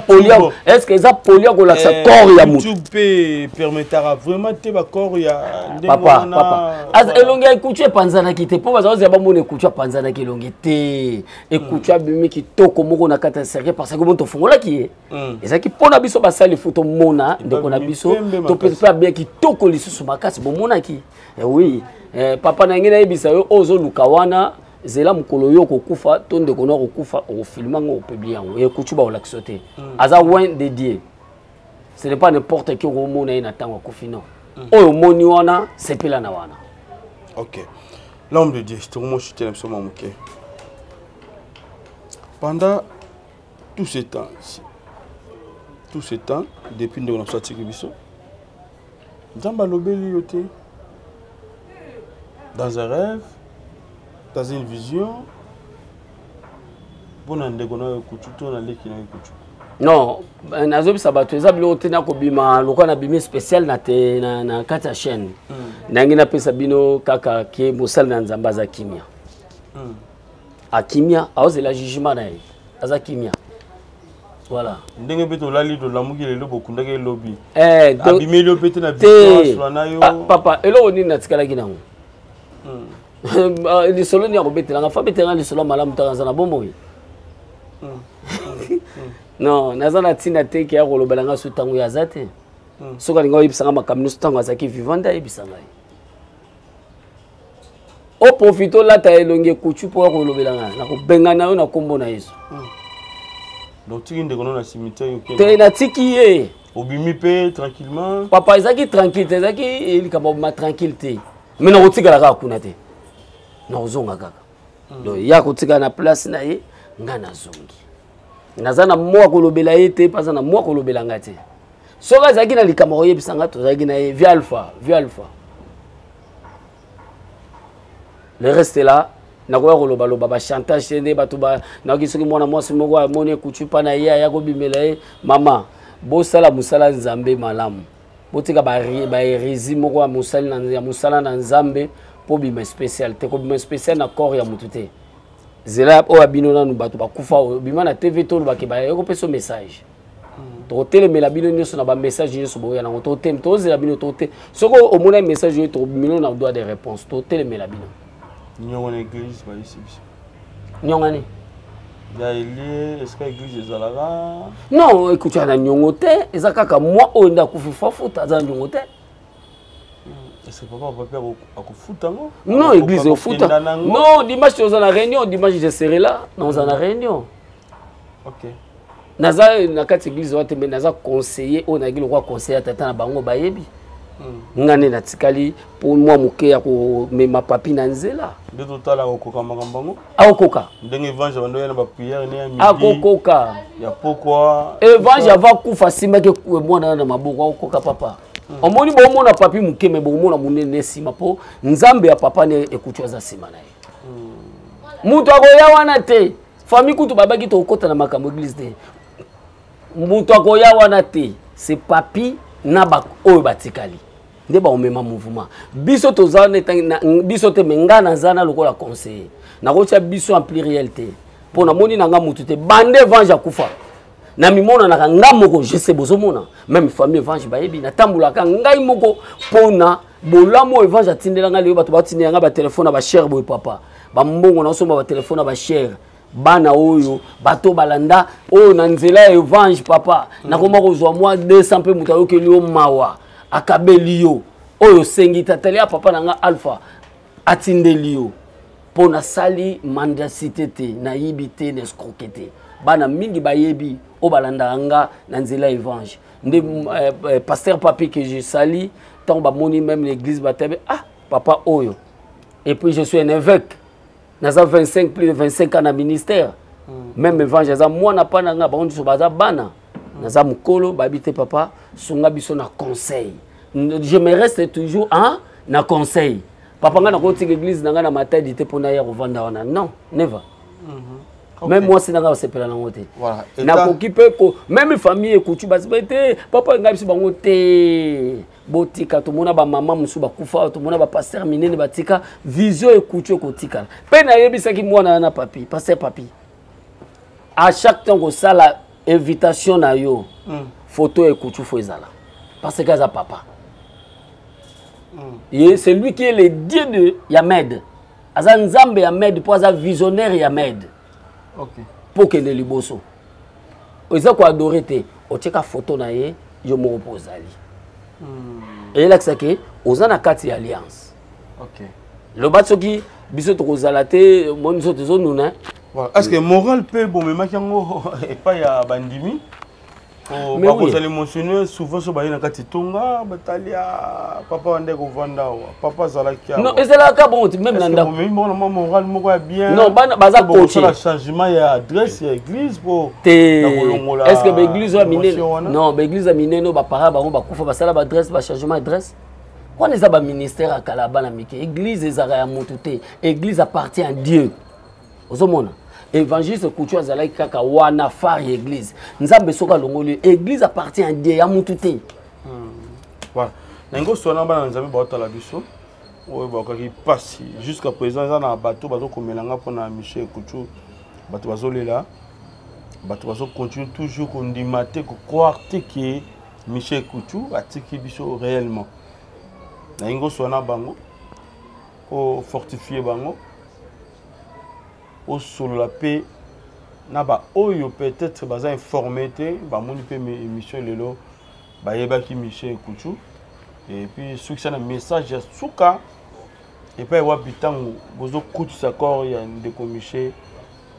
polia ko la corps ya mutu? YouTube peut permettra vraiment te ba corps ya papa. Az elongia ikuchwe panzana kite po bazaoza ba mona ikuchwa panzana ki elongi te. Ekuchwa bimi ki toko moko na kata cercueil parce que bon to fongola ki. Ezaki pona biso basali photo mona ndeko na biso to peut pas bien ki toko lisusu makasi bon mona ki. Oui. Papa na ngena ebisa yo ozo lukawana zela mukolo yo kokufa tonde kono kokufa o filmanga o publier yango e kuchuba o laksote aza loin dédié. Ce n'est pas n'importe qui au mona ina tango kofino oyo moni wana sepela na wana. OK. L'homme de Dieu, tout le monde chuté absolument OK. Pendant tout ce temps depuis que nous avons sorti biso Nzamba lobeli yote dans un rêve, dans une vision, bon ndeko na kuchuto na leki na kuchu. Non, nazobi sabato ezabilo te na kobima lokwa na bimi spécial na te na kata chaîne. Nangi na pesa bino kaka ke mosala na Nzamba za kimia. Akimia, aoze la jugement na ye. Aza kimia. Voilà. Ndenge beto lali do lamuki lelo bokunda ke lobby. Donc abimeli pete na victoire na yo. Papa, elo oni na tikala kinango. Les solos n'y a pas été là. Fa betera les solos malam tanzana bombo. Non, nazana tina te ki ya kolobelanga su tango ya zate. Soka linga yibisanga makamino su tango azaki vivanda yibisanga. O profito la ta elonge kuchu po kolobelanga na ko bengana yo na kombo na Yesu. Donc tu ndeko na cimetière yo. Te na tiki ye. Obimi pe tranquillement. Papa ezaki tranquille, ezaki elikaba ma tranquillité. Mais na kotika la ka kuna te. Na ozonga kaka. Donc ya kotika na place na ye nga na zongi. Nazana mwa kolobela ye te pas na mwa kolobela nga te. Soka zaki na likama oyebisanga to zaki na ye via alpha. Le reste là na ko koloba loba ba chantage ne ba to ba na kisoki mwana mwasi moko amoni kuchupa na ye ya ko bimela ye mama bo sala musala Nzambe malamu. Botika ba hérésie moko ya musala na Nzambe po bima spécial te ko bima spécial na corps ya mutu te. Zela o abino na nu bato ba kufa bima na TV to ba ke ba yo peso message. To telemela bino nyoso na ba message nyoso boya na to tem to zela bino to te. Soko o mona message yo to bino na droit de réponse to telemela bino. Nyonga na église ba ici. Nyonga ni. Ya ile est-ce que l'église ezalaka? Non, écoute na nyongo te, ezakaka moi o nda kufufa futa za nyongo te. C'est papa à kufuta ngo? Non, église au futa. Non, dimanche on a la réunion, dimanche je serai là, on a la réunion. OK. Naza na kati église wate mais naza conseiller on a gilo kwa conseiller tata na bango bayebi. Ngane na tikali pour moi moke ya ko mema papi na nzela. De total a kokoka makambango? Akoka. Ndenge evangile bando yana ba prière ne ya midi. Akoka. Ya pourquoi? Evangile va kufa simba ke mwana na maboko akoka papa. Omoni bo mona papi moke me bo mona munene sima po Nzambe ya papa ne ekuchwa za sima na ye. Mutu akoya wana te. Famille kutu babaki to kota na makambo église te. Mutu akoya wana te. C'est papi na ba oyo batikali. Nde ba omema mouvement. Biso tozana biso te menga na zana lokola conseiller. Na kocha biso en pluriel te. Pona moni na nga mutu te bande evangile kufa. Na mimona na nga moko je sais bozomona. Même famille evangile bayebi na tambula ka ngai moko pona bolamo evangile tindela nga leo bato batindela nga ba téléphone ba cher boy papa. Ba mbongo na somba ba téléphone ba cher. Bana oyo bato balanda oyo na nzela evangile papa na koma kozwa moi 200 pe muta yo kelio mawa akabeli yo oyo sengi tatali ya papa nanga alpha atindeli yo pona sali mendicité te na yibité na escroqueté bana mingi bayebi o balanda nga na nzela evangile nde pasteur papi que je sali tant ba moni même l'église batebe ah papa oyo et puis je suis un évêque naza 25 plus de 25 ans na ministère même évangile za moi na pana nga ba on so baza bana naza mukolo babité papa sunga biso na conseil je me reste toujours na conseil papa nga na koti l'église nga na matadi te pona ya revanda wana non never même moi c'est nga sepela na ngote voilà na kokipe ko même famille ekutu basibete papa nga biso bango te botika tomona ba mama musu bakufa tomona ba pasteur minene batika vision ekutu kotika pe na yebisaki mwana na papi pasteur papi à chaque temps que ça la invitation na yo photo ekutu fo ezala parce que ça papa et c'est lui qui est le dieu de Yamed aza nzambe Yamed pour aza visionnaire Yamed OK pour que ne liboso oza ko adorer te o teka photo na ye yo mo opozali et là que que oza na kati alliance OK le batsoki biso to kozala te mo biso te zonuna voilà est-ce que moral pe bon mais makango et pas ya bandimi mais vous allez mentionner souvent sur Bayana Katitonga, Batalia, papa Wande Kovanda, papa Zalakia. Non, et c'est là que bon, même dans le moral, moi bien. Non, baza coach. Le changement, il y a adresse, il y a église pour. Est-ce que l'église a miné? Non, l'église a miné, nos parents, bah kufa, bah ça la adresse, bah changement adresse. Quand les abats ministère à Kalabana Mike, église est à Montouté, église appartient à Dieu. Aux hommes. Évangile couture azala kaka wana fari église nzambe soka longoli église appartient à Dieu ya mututé voilà nango sona bana nzambe ba la biso oyo ba ka ki passe jusqu'à présent za na bateau bazo komelanga pona Michel Couture bateau bazolela bateau bazo continue toujours kondimate ko croire que Michel Couture atiki biso réellement nango sona bango ko fortifier bango au solo la paix na ba oyo peut-être baza informé te ba moni pe émission lelo ba yeba ki Michel Couture et puis ceux qui ça na message ya suka et puis wa bitango bozo kutu sa corps ya ndeko Michel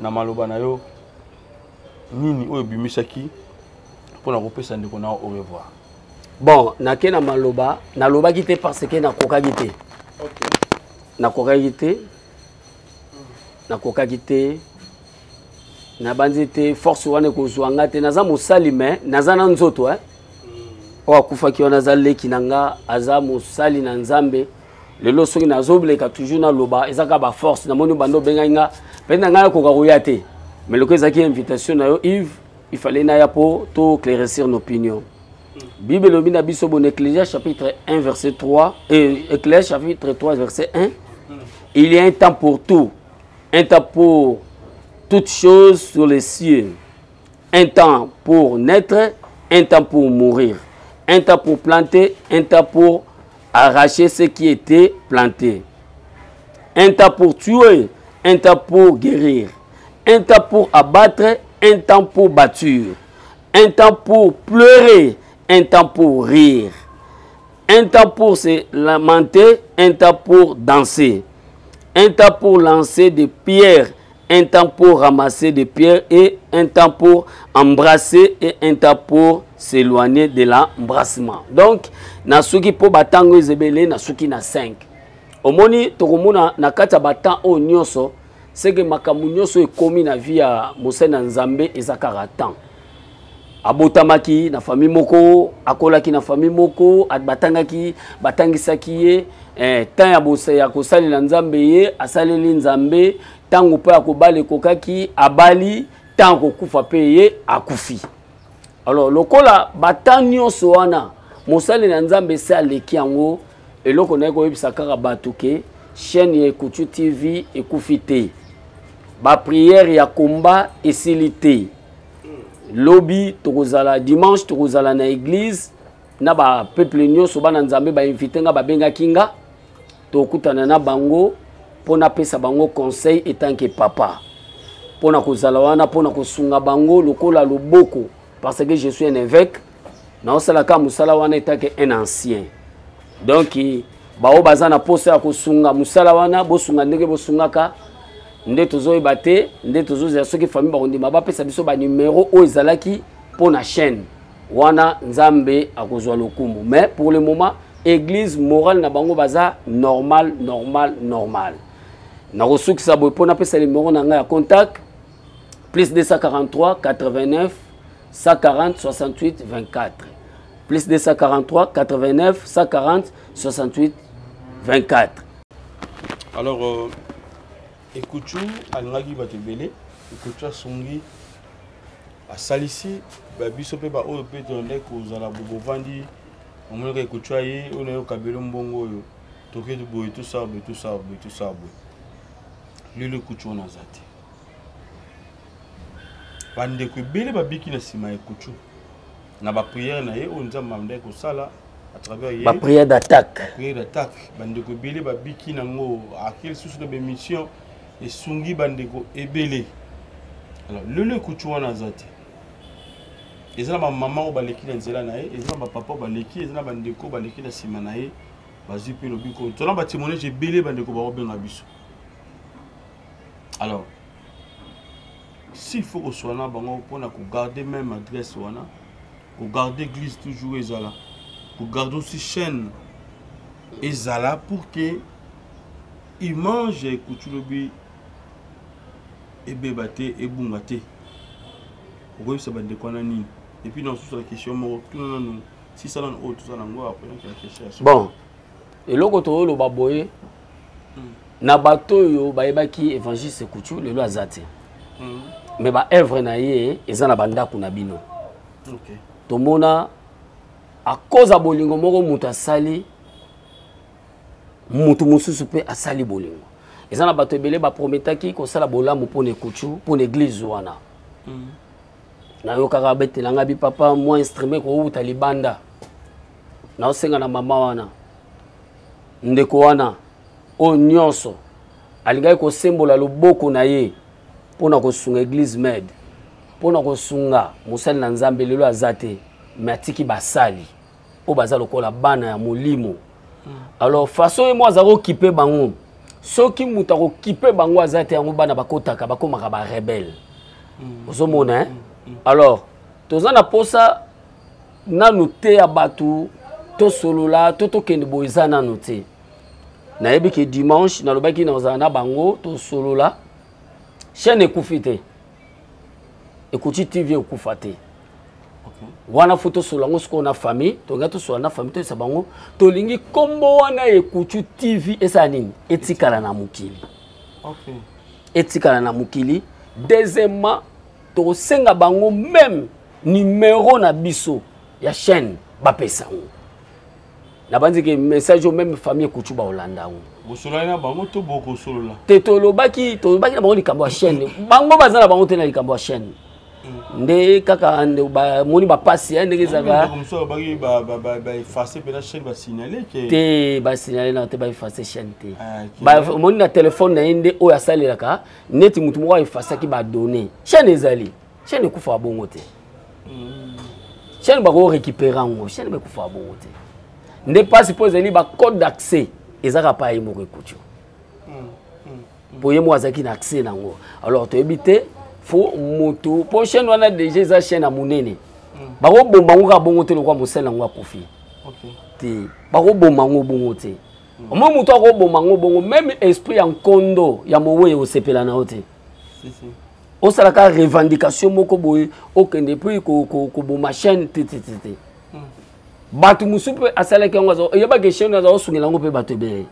na maloba na yo nini oyo bimisaki pona kopesa ndeko na au revoir bon na ke na maloba na loba ki te parce que na kokaki te OK na kokaki te na kokaki te na bandi te force wana kozwanga te naza mosali me naza na nzoto o akufaki wana aza leki nanga aza mosali na nzambe lelo soki nazobleka toujours na loba ezaka ba force na moni bando benga nga pe na nga koka koya te mais le ezaki invitation na yo Yves il fallait na ya po to claircir nos opinions Bible lobi na biso bon Ecclésiaste chapitre 1 verset 3 et Ecclésiaste chapitre 3 verset 1 il y a un temps pour tout. Un temps pour toutes choses sur les cieux. Un temps pour naître, un temps pour mourir. Un temps pour planter, un temps pour arracher ce qui était planté. Un temps pour tuer, un temps pour guérir. Un temps pour abattre, un temps pour bâtir. Un temps pour pleurer, un temps pour rire. Un temps pour se lamenter, un temps pour danser. Un temps pour lancer des pierres, un temps pour ramasser des pierres et un temps pour embrasser et un temps pour s'éloigner de l'embrassement. Donc, nasuki po batango ezebele nasuki na 5. Omoni tokomona na kata batan o nyoso, c'est que makamu nyoso ekomi na vie ya Mosena Nzambe ezakara temps. Abotamaki na famille moko, akolaki na famille moko, batangaki, batangisaki ye tant ya bose ya kosali na Nzambe ye, asaleli Nzambe, tango pe akobale kokaki, abali, tango kufa pe ye, akufi. Alors, lokola batanyo soana, mosali na Nzambe se aleki yango, eloko na eko yebisa kaka batuke, chaîne ya Couture TV ekufi te. Ba prière ya komba esilite. Lobby tokozala dimanche tokozala na église na ba peuple nyonso bana Nzambe ba inviter nga ba benga kinga tokutana na bango pona pesa bango conseil etant que papa pona kozala wana pona kosunga bango lokola loboko parce que je suis un évêque na osala ka musala wana etant que un ancien donc ba obaza na posa ya kosunga musala wana bosunga ndenge bosungaka nde tozoyeba te nde tozozela soki famille bakondima bapesa biso ba numéro oyo ezalaki pour na chaîne wana Nzambe akozwa lokumu mais pour le moment église morale na bango baza normal na kosukisa boye pona pesa numéro na nga ya contact plus 243 89 140 68 24 plus 243 89 140 68 24. Alors Couture alingaki bato ebele Couture songi asalisi biso pe ba oyo pe tonde kozala bobovandi On m'a dit que tu as eu, on a eu Kabelo Mbongo, Toké de Boy, tout ça. Lui, le couture on a zati. Bande ko bele babiki na sima ya couture. Na ba prière na ye, on nzamba mande ko sala à travers ye. Ba prière d'attaque. Prière d'attaque. Bande ko bele babiki na ngo akil sous de mission et sungi bande ko ebele. Alors, le couture on a zati. Et ça, ma maman va l'équipe dans zela nae, et ça, ma papa va l'équipe, et ça, ma ndeko va l'équipe dans sima nae, vas-y puis le biko. Toi là, bâtiment j'ai belé bandeko va bien abisso. Alors, s'il faut qu'on soit là, pour garder même adresse wana, pour garder l'église toujours ezala, pour garder aussi chaîne ezala pour que il mange kutulobi et bébate et bungate. Pourquoi ça va déconner ni? Et puis dans sur la question tout si ça dans tout ça dans après bon et loko to lo baboye na bato yo bayebaki évangile couture le lo azate mais ba œuvre na ye ezana banda kuna bino OK to mona a cause a bolingo moko muta sali mutu mususu pe asali bolingo ezana bato ebele ba prometaki ko sala bolamu pour ne couture pour l'église wana na yo kaka betelanga bi papa moi instrument ko uta libanda na osenga na mama wana ndeko wana o nyonso alingai ko sembola loboko na ye pona ko sunga église med pona ko sunga musali na nzambe lelo azate matiki basali o bazalo kola bana ya molimo alors façon moi za ko kipe bango soki muta ko kipe bango azate yango bana bakotaka bakomaka ba rebelle ozomona hein alors tozana posa nanu te ya batu to solola to kende boiza nanu te na yebi ke dimanche na lobaki na ozana bango to solola chaîne ekufite ekuti TV ekufate wana foto solango sko na famille to ngato so na famille to sa bango to lingi kombo wana ekuti TV esa nini etikala na mukili OK etikala na mukili deuxièmement to senga bango même numéro na biso ya chaîne bapesa ngo na banzi ke message même famille kuchuba Holanda ngo bosolola na bango to boko solola te tolobaki na bango likambo ya chaîne bango bazana bango te na likambo ya chaîne nde kaka nde ba moni ba pasi ndenge zaka comme ça ba effacer pe la chaîne ba signaler que te ba signaler na te ba effacer chaîne te ba moni na téléphone na inde o ya salelaka neti mutu mo effacer ki ba donner chaîne ezali chaîne kufa bongo te chaîne ba ko récupérer ngo chaîne ba kufa bongo te nde pas supposé li ba code d'accès ezaka pa yimo ko kuchu pour yemo azaki na accès nango alors to ebité faut moto prochaine wana déjà za chaîne à monene bako bomba ngo ka bongo te lokwa mosela ngo akufi OK te bako bomba ngo bongo te omo moto ako bomba ngo bongo même esprit en kondo ya mowe o sepela na ote si o sala ka revendication moko boye o kende puis ko bomba chaîne te batu musupe asala ke ngo zo yeba ke chaîne za o sungela ngo pe batu be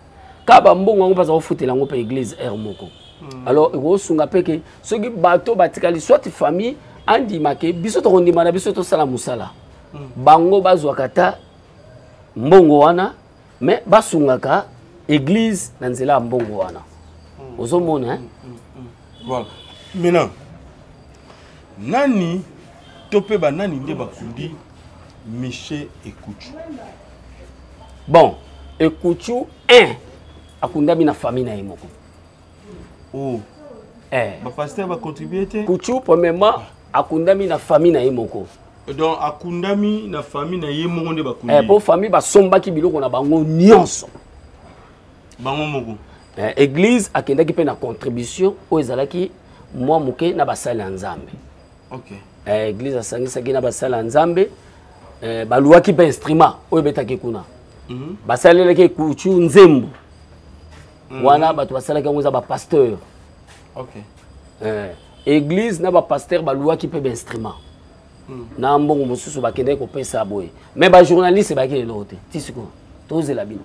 ka ba mbongo ngo baza o futela ngo pe église air moko alors ego sunga peke soki bato batikali soit famille andima ke biso to ndima na biso to sala musala bango bazwaka ta mbongo wana mais basungaka église na nzela mbongo wana ozomona hein voilà maintenant nani tope ba nani nde bakundi Miché Ekuchu bon Ekuchu 1 akundami na famille na yemoko. Oh. Ba pasteur va contribuer te. Kuchu premièrement akundami na famille na yemoko. Donc akundami na famille na yemoko nde bakundi. Pour famille ba sombaki biloko na bango nyonso. Bango moko. Église akendaki pe na contribution o ezalaki moi moke na basala nzambe. OK. Église asangisaki na basala nzambe baluaki pe instrument o betaki kuna. Basalelaki kuchu nzembo. Wana batu basalaki ngo za ba pasteur. OK. Église na ba pasteur baluaki pe instrument. Na mbongo mosusu bakende ko pesa boye. Mais ba journaliste bakende lote. Tisiko. Tozela bino.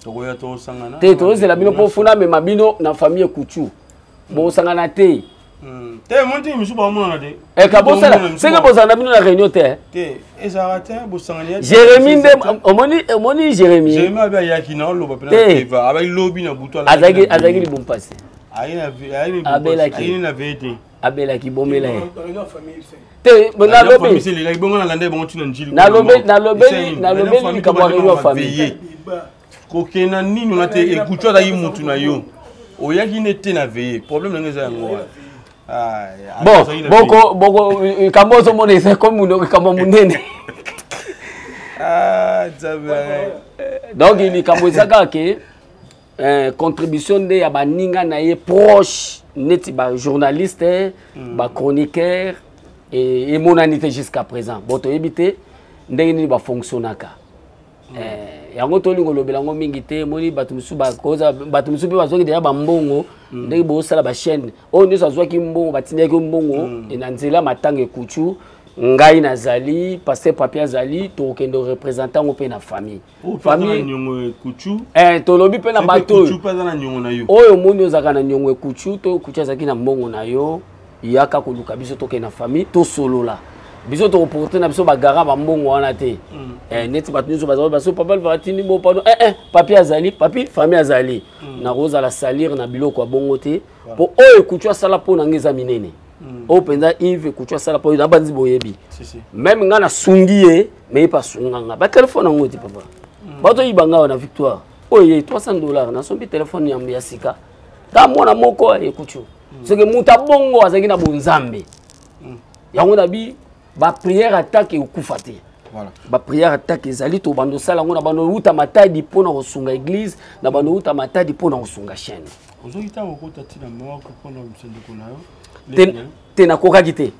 Tokoya to sangana. Te tozela bino po funa me mabino na famille kuchu. Bo sangana te. T'es monté, je suis pas mon année. Et quand ça, c'est que vous en avez une réunion. Et ça a été, vous s'en allez. Jérémy, on dit Jérémy. Jérémy avait yaki non, le papier va avec lobby na bouton. Avec les bons passés. Aïe na vérité. Abela qui bombe là. Te, na lobby. C'est les bons na lande bon tu n'en na lobby ka boire une famille. Kokena nini na te ekuchwa da yi mutu na yo. Oyaki nete na veillé. Problème na ngeza ngo. Boko, Kambo so mone c'est comme nous comme munene. Donc il est comme ça que contribution de ya baninga na ye proche net ba journaliste, ba chroniqueur et monanité jusqu'à présent. Boto ebité ndenge ni ba fonctionnaka. Yango tolingo lobela ngo mingi te moni batu musu ba koza batu musu pe bazoki deya ba mbongo ndenge bo sala ba chaîne o nyo azwaki mbongo batindia ki mbongo ina nzela matanga kuchu ngai nazali passer papier azali to kendo représentant ngo pe na famille famille nyongo kuchu to lobi pe na bato kuchu pa na nyongo na yo oyo moni ozaka na nyongo kuchu to kuchu azaki na mbongo na yo yaka koluka biso to ke na famille to solola biso to reporter na biso bagara ba mbongo wana te net batuniso bazo papa vatini bo pardon papier azali papi famille azali na roza la salir na biloko ya bongo te po oyo kuchwa sala po na ngeza minene o penza Yves kuchwa sala po na banzi boyebi même nga na sungiye mais pas sunganga ba téléphone ngoti papa bato yibanga na victoire oye $300 na sombi téléphone ya sika ta mwana moko e kuchu seke muta bongo azaki na bonzambe yango na bi ba prière attaque okufa te. Voilà. Ba prière attaque ezali to bando sala ngona bando uta matadi pona kosunga église na bando uta matadi pona kosunga chaîne. Ozoki ta okota tina moko pona msendeko nayo. Te na kokaki te.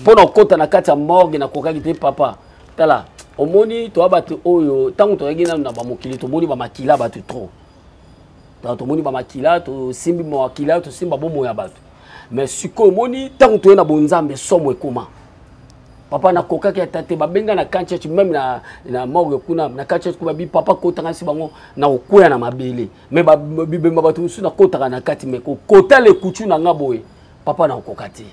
Pona kota na kati ya morgue na kokaki te papa. Tala omoni to abatu oyo tangu to yegina na ba mokili to moni ba makila batu trop. To moni ba makila to simbi mo makila to simba bomo ya batu. Mais siko moni tangu to na bonzambe somo ekoma. Papa na koka ki atate babenga na kanchechi même na morgue kuna na kanchechi kuba bi papa kota ngasi bango na okuya na mabele mais ba bibemba batu musu na kota na kati meko kota le kuchu na ngaboye papa na kokati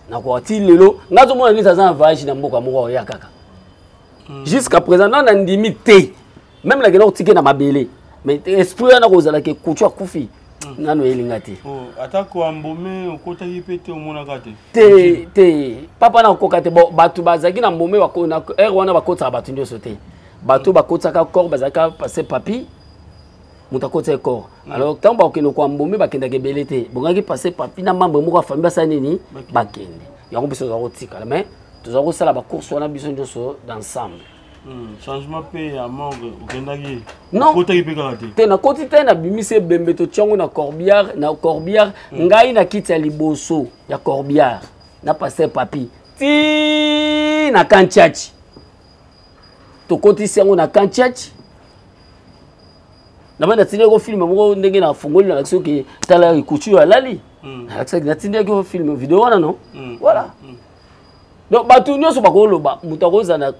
na kokati lelo ngazo mona nisa za voyage na mboka moko ya kaka jusqu'à présent na ndimi te même la gena otike na mabele mais esprit na kozala ke kuchu akufi nano elinga te atako ambome okota yipete omona kate te papa na kokate bo batu bazaki na mbome bakona wana bakota batu ndio sote batu bakota ka corps bazaka passer papi mutakota corps alors tant ba okeno kwa mbome bakenda ke belete bongaki passer papi na membre moko famille basa nini bakende yango biso za kotika mais tozako sala ba course wana biso ndio so d'ensemble. Changement paye à mort okendaki non kota yipeka te te na koti te na bimise bembe to tchango na corbière ngai na kiti ya liboso ya corbière na passer papi ti na kanchachi to koti sango na kanchachi na banda tinde ko film moko ndenge na fungoli na action ke tala ikuchu alali na tinde ko film vidéo wana non voilà. Donc batu nyoso bakoloba mutakoza na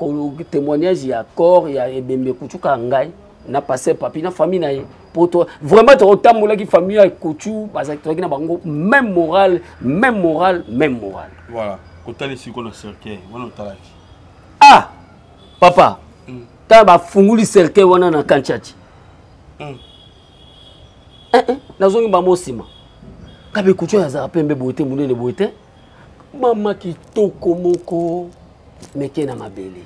témoignage ya corps ya ebembe kuchuka ngai na passer papi na famille na ye poto vraiment to tambola ki famille ya kuchu parce que na bango même moral. Voilà, kotali siko na cercueil wana talaki papa ta ba funguli cercueil wana na kanchachi nazongi ba mosima kabe kuchu ya za pembe boite munene boite mama kitoko moko meke na mabele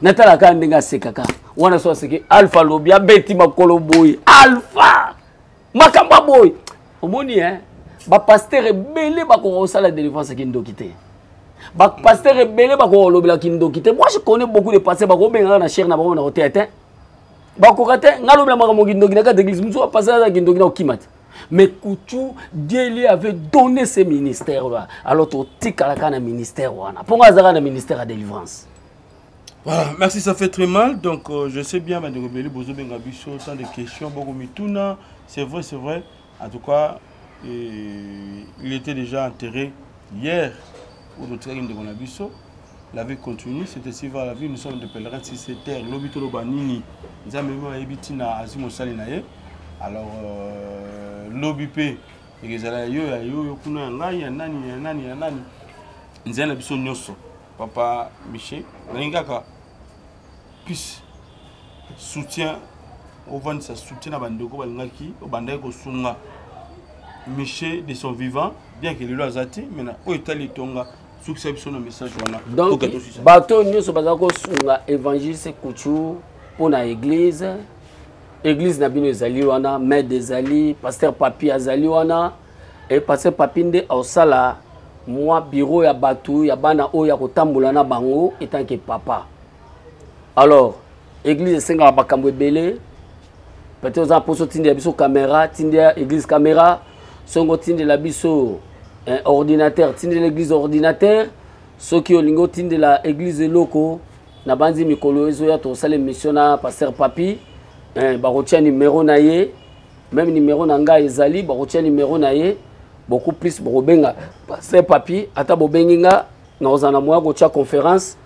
natala ka ndenga sekaka wana so seke alpha lobia beti makolo boy alpha makamba boy omoni ba pasteur belé ba ko sala délivrance ki ndokité ba pasteur belé ba ko lobela ki ndokité moi je connais beaucoup de pasteurs ba ko benga na cher na ba na hôtel ba ko kate ngalobela maka ki ndokina ka d'église muso pasteur ki ndokina okimata. Mais Kouchou, Dieu lui avait donné ce ministère-là. Alors, tu as un ministère. Pourquoi tu as un ministère à délivrance? Voilà, merci, ça fait très mal. Donc, je sais bien, tant de questions, beaucoup mituna. C'est vrai. En tout cas, il était déjà enterré hier. La vie continue, c'était si va la vie. Nous sommes des pèlerins, si c'est terre. L'obito banini. Nous avons mis à Azimo Salinaye. Alors, lobby pe ezala yo kuna ngai ya nani nzela biso nyoso papa Michel ningaka plus soutien au vent ça soutien à bandeko balingaki au bandai ko sunga Michel de son vivant bien que le azati mais o etali tonga succès biso no message wana donc bato nyoso bazako sunga évangile Kuchu pour na église na bino ezali wana maître des ali pasteur papi azali wana et pasteur papi nde osala moi bureau ya batu ya bana o ya kotambola na bango etant que papa alors église senga bakambo ebele peut-être za poso tindi ya biso caméra tindi ya église caméra songo tindi la biso un ordinateur tindi l'église ordinateur soki olingo tindi la église loko na banzi mikolo ezo ya to sala mission na pasteur papi barotia numéro na ye même numéro na nga ezali barotia numéro na ye beaucoup plus bobenga pasteur papi ata bobenginga na ozana moya kotia conférence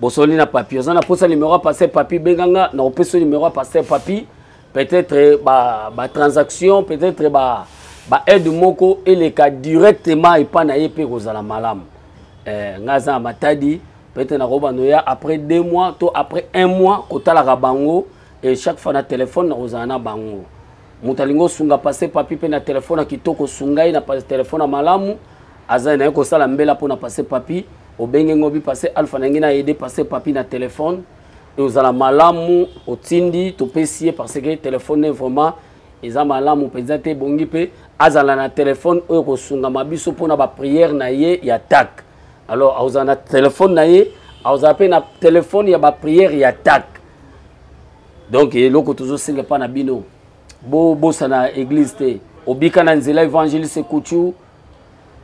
bosoli na papi ozana posa numéro pasteur papi benganga na opeso numéro pasteur papi peut-être ba transaction peut-être ba aide moko et les cas directement et pas na ye pe kozala malam ngaza matadi peut-être na robanoya après 2 mois to après 1 mois kotala bango et chaque fois na téléphone na ozana bango mutalingo sunga passer papi pe na téléphone kitoko sungai na téléphone malamu azana yako sala mbela pour na passer papi obenge ngobi passer alpha na ngina aider passer papi na téléphone et ozala malamu otindi to pesier parce que téléphone est vraiment eza malamu peut-être bongi pe azala na téléphone oyo ko sunga mabiso pour na ba prière na ye ya tak alors ozana téléphone na ye ozape na téléphone ya ba prière ya tak donc eloko toujours singa pa na bino bo sana église te obika na nzela évangéliste Kuchu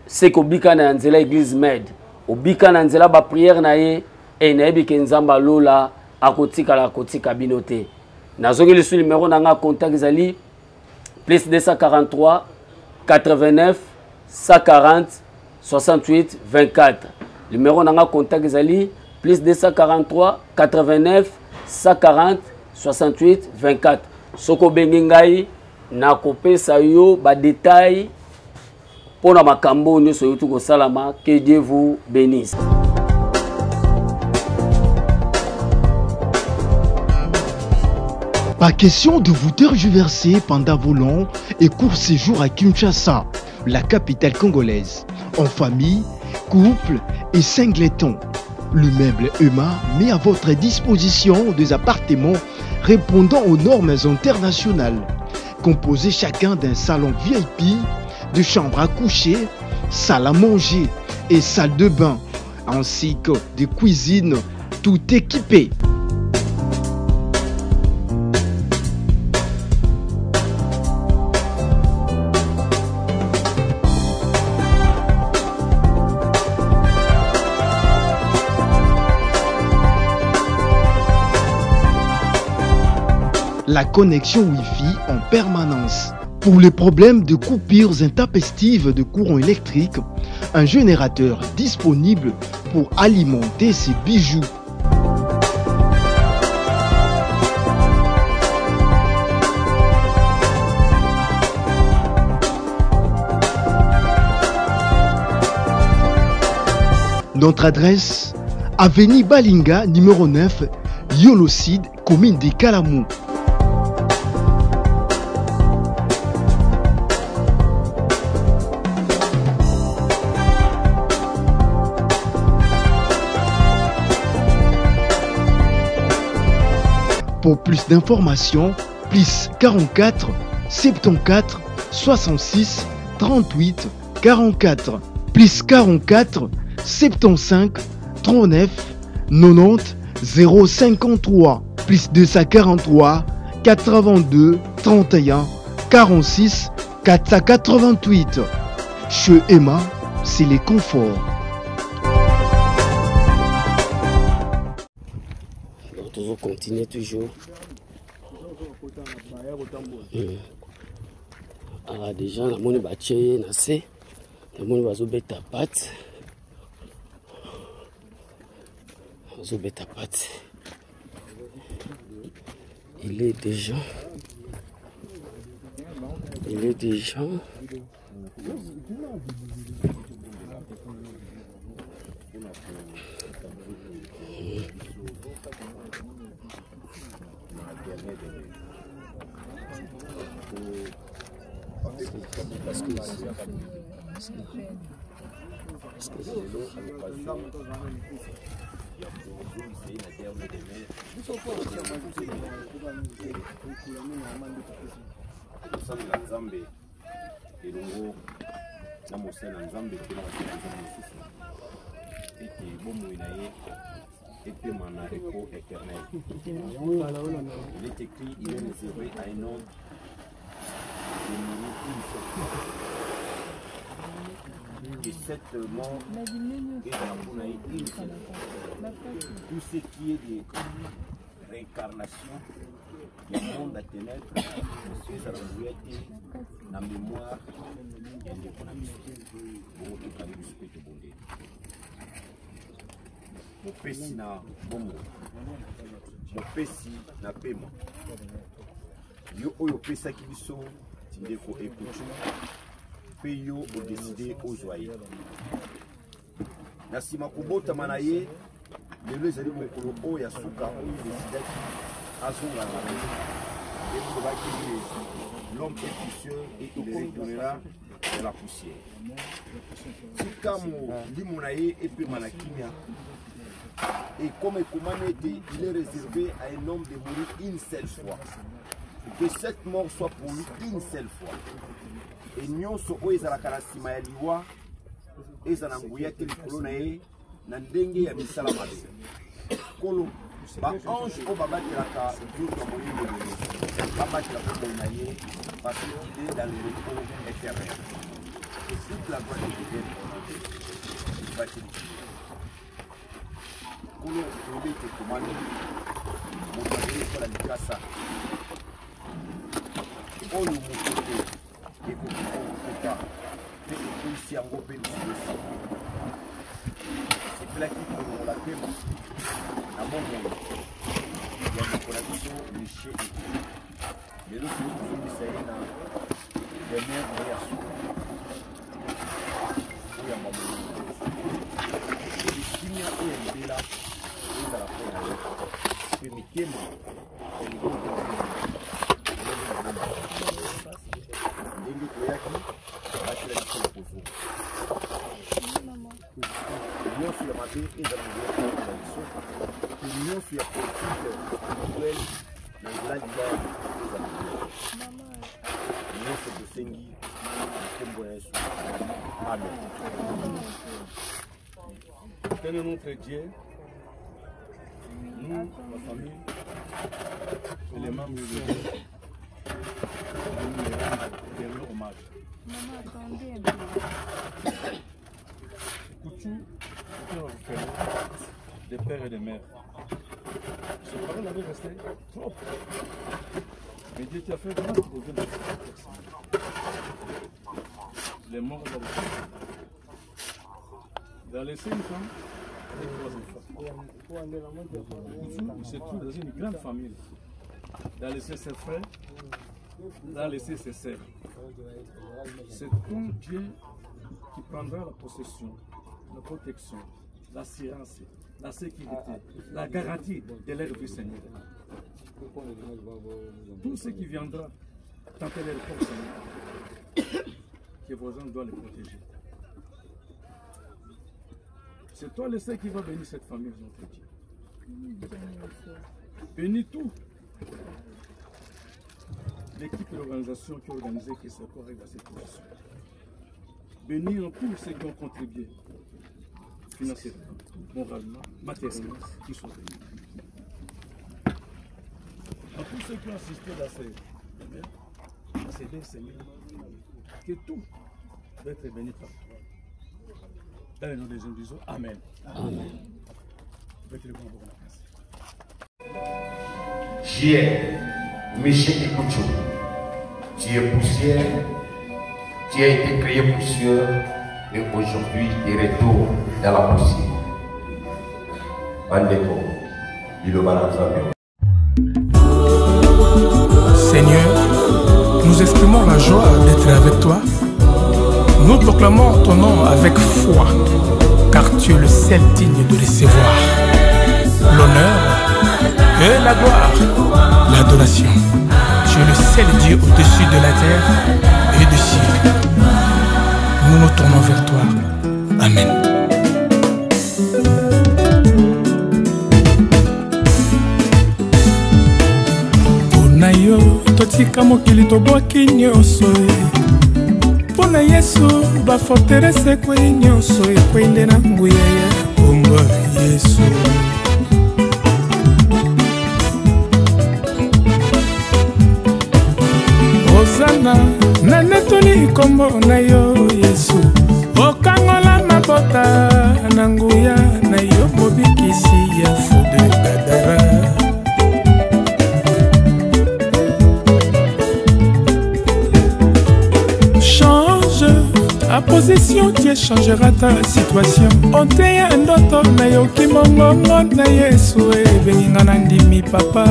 c'est kobika na nzela église med obika na nzela ba prière na ye et na ebike nzamba lola akotika bino te nazongeli su numéro na nga contact zali plus 243 89 140 68 24 numéro na nga contact zali plus 243 89 140 68 24 soko bengi ngai na kopesa yo ba détail pona makambo nyonso yo tuko salama. Que Dieu vous bénisse. Pas question de vous tergiverser pendant vos longs et courts séjours à Kinshasa, la capitale congolaise. En famille, couple et singleton, le meuble EMA met à votre disposition des appartements répondant aux normes internationales, composés chacun d'un salon VIP, de chambres à coucher, salle à manger et salle de bain, ainsi que de cuisine tout équipées. La connexion Wi-Fi en permanence. Pour les problèmes de coupures intempestives de courant électrique, un générateur disponible pour alimenter ces bijoux. Notre adresse, avenue Balinga, numéro 9, Yolocide, commune de Kalamou. Pour plus d'informations, plus 44 74 66 38 44, plus 44 75 39 90 053, plus 243 82 31 46 488. Chez Emma, c'est les conforts. Toujours continuer toujours. Alors déjà la moni bache na se, la moni bazo beta pat. Bazo beta pat. Il est déjà Il est déjà. Parce que il est écrit, il est réservé à un homme de mourir une seule fois. Et cette mort est dans la une seule fois. Tout ce qui est de réincarnation du monde à ténèbres, c'est ça la mémoire et l'économie. Bon, tout à l'heure, mopesi na bomo mopesi na pema yo oyo opesaki biso tindeko ekutu mpe yo odeside ozwa ye na nsima kobotama na ye lelo ezali mokolo oyo ya suka oyo desidaki azonga na ye ekolobaki l'homme est poussière et il retournera de la poussière tika molimo na ye epema na kimia. Et comme il est réservé à un homme de mourir une seule fois. Que cette mort soit pour lui une seule fois. Et nous sommes les Alakarasima Yaliwa, les Ananguya Telikonae, Nandenge Yamisalamade. Kolo, ange au Babatiraka, Dieu comme on Babatiraka Bonaye, parce qu'il est dans le repos éternel. Et toute la gloire de Dieu, il va te dire. Kolo ulete kumani mutagiri kwa likasa oyo mukote ekukuta pe ekuisi yango pe lisisi sepelaki kolongola pema na mongongo ya mokola biso lishe lelo tozongisa ye na demere ya suka oyo ya mamolongo elikimia oyo ya libela que mi tiempo notre Dieu, nous, la famille, et les membres de Dieu, nous leur hommage. Kouchou, c'est un frère, des pères et des mères. Ce parole avait resté trop. Mais Dieu t'a fait grand pour Dieu. Les morts dans le sang. Il a laissé une femme et 3 enfants. Il se trouve dans une grande famille. Il a laissé ses frères, il a laissé ses sœurs. C'est ton Dieu qui prendra la possession, la protection, l'assurance, la sécurité, la garantie de l'aide du Seigneur. Tout ce qui viendra tenter les réponses, Seigneur, que vos anges doivent les protéger. C'est toi le Seigneur qui va bénir cette famille, notre Dieu. Bénis tout. L'équipe et l'organisation qui a organisé qui se corrige à cette position. Bénis en tous ceux qui ont contribué financièrement, moralement, matériellement, qui sont bénis. En tous ceux qui ont assisté à ces deux Seigneurs, que tout va être béni par toi. Dans le nom des hommes, disons Amen. Amen. J'y ai, Michel Ekucho. Tu es poussière, tu as été créé poussière et aujourd'hui tu retournes dans la poussière. Bandeko, il Seigneur, nous espérons. exprimons la joie d'être avec toi. Nous proclamons ton nom avec foi, car tu es le seul digne de recevoir l'honneur et la gloire, l'adoration. Tu es le seul Dieu au-dessus de la terre et du ciel. Nous nous tournons vers toi. Amen. Onayo totika mokili tobwaki nyonso mpona Yesu baforterese ekwei nyonso ekwei nde na nguya ya kombo Yesu. Ozana na netoli kombo na yo Yesu, okangola mabota na nguya na yo mobikisi ya Fode Gadara. Change ta position, Dieu changera ta situation. Onteya ndoto na yo kimongongo na Yesu ebenginga na ndimi papa.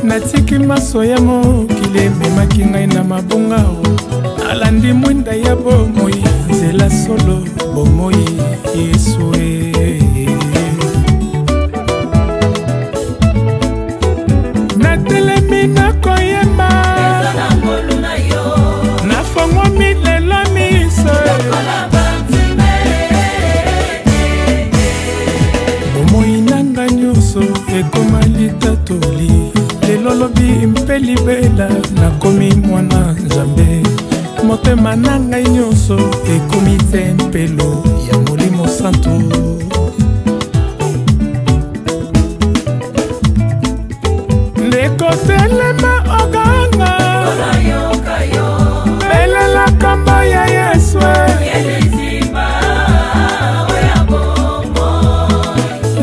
Natiki maso ya mokili ememaki ngai na mabonga alandi mwinda ya bomoi nzela solo bomoi Yesu natelemi nakoyemba nafongwami lelo miso bomoi nanga nyonso ekoma litatoli lelo lobi mpe libela nakomi mwana Nzambe motema na ngai nyonso ekomi tempelo ya Molimo Santo. Ndekotelema oganga belela kamba ya Yesu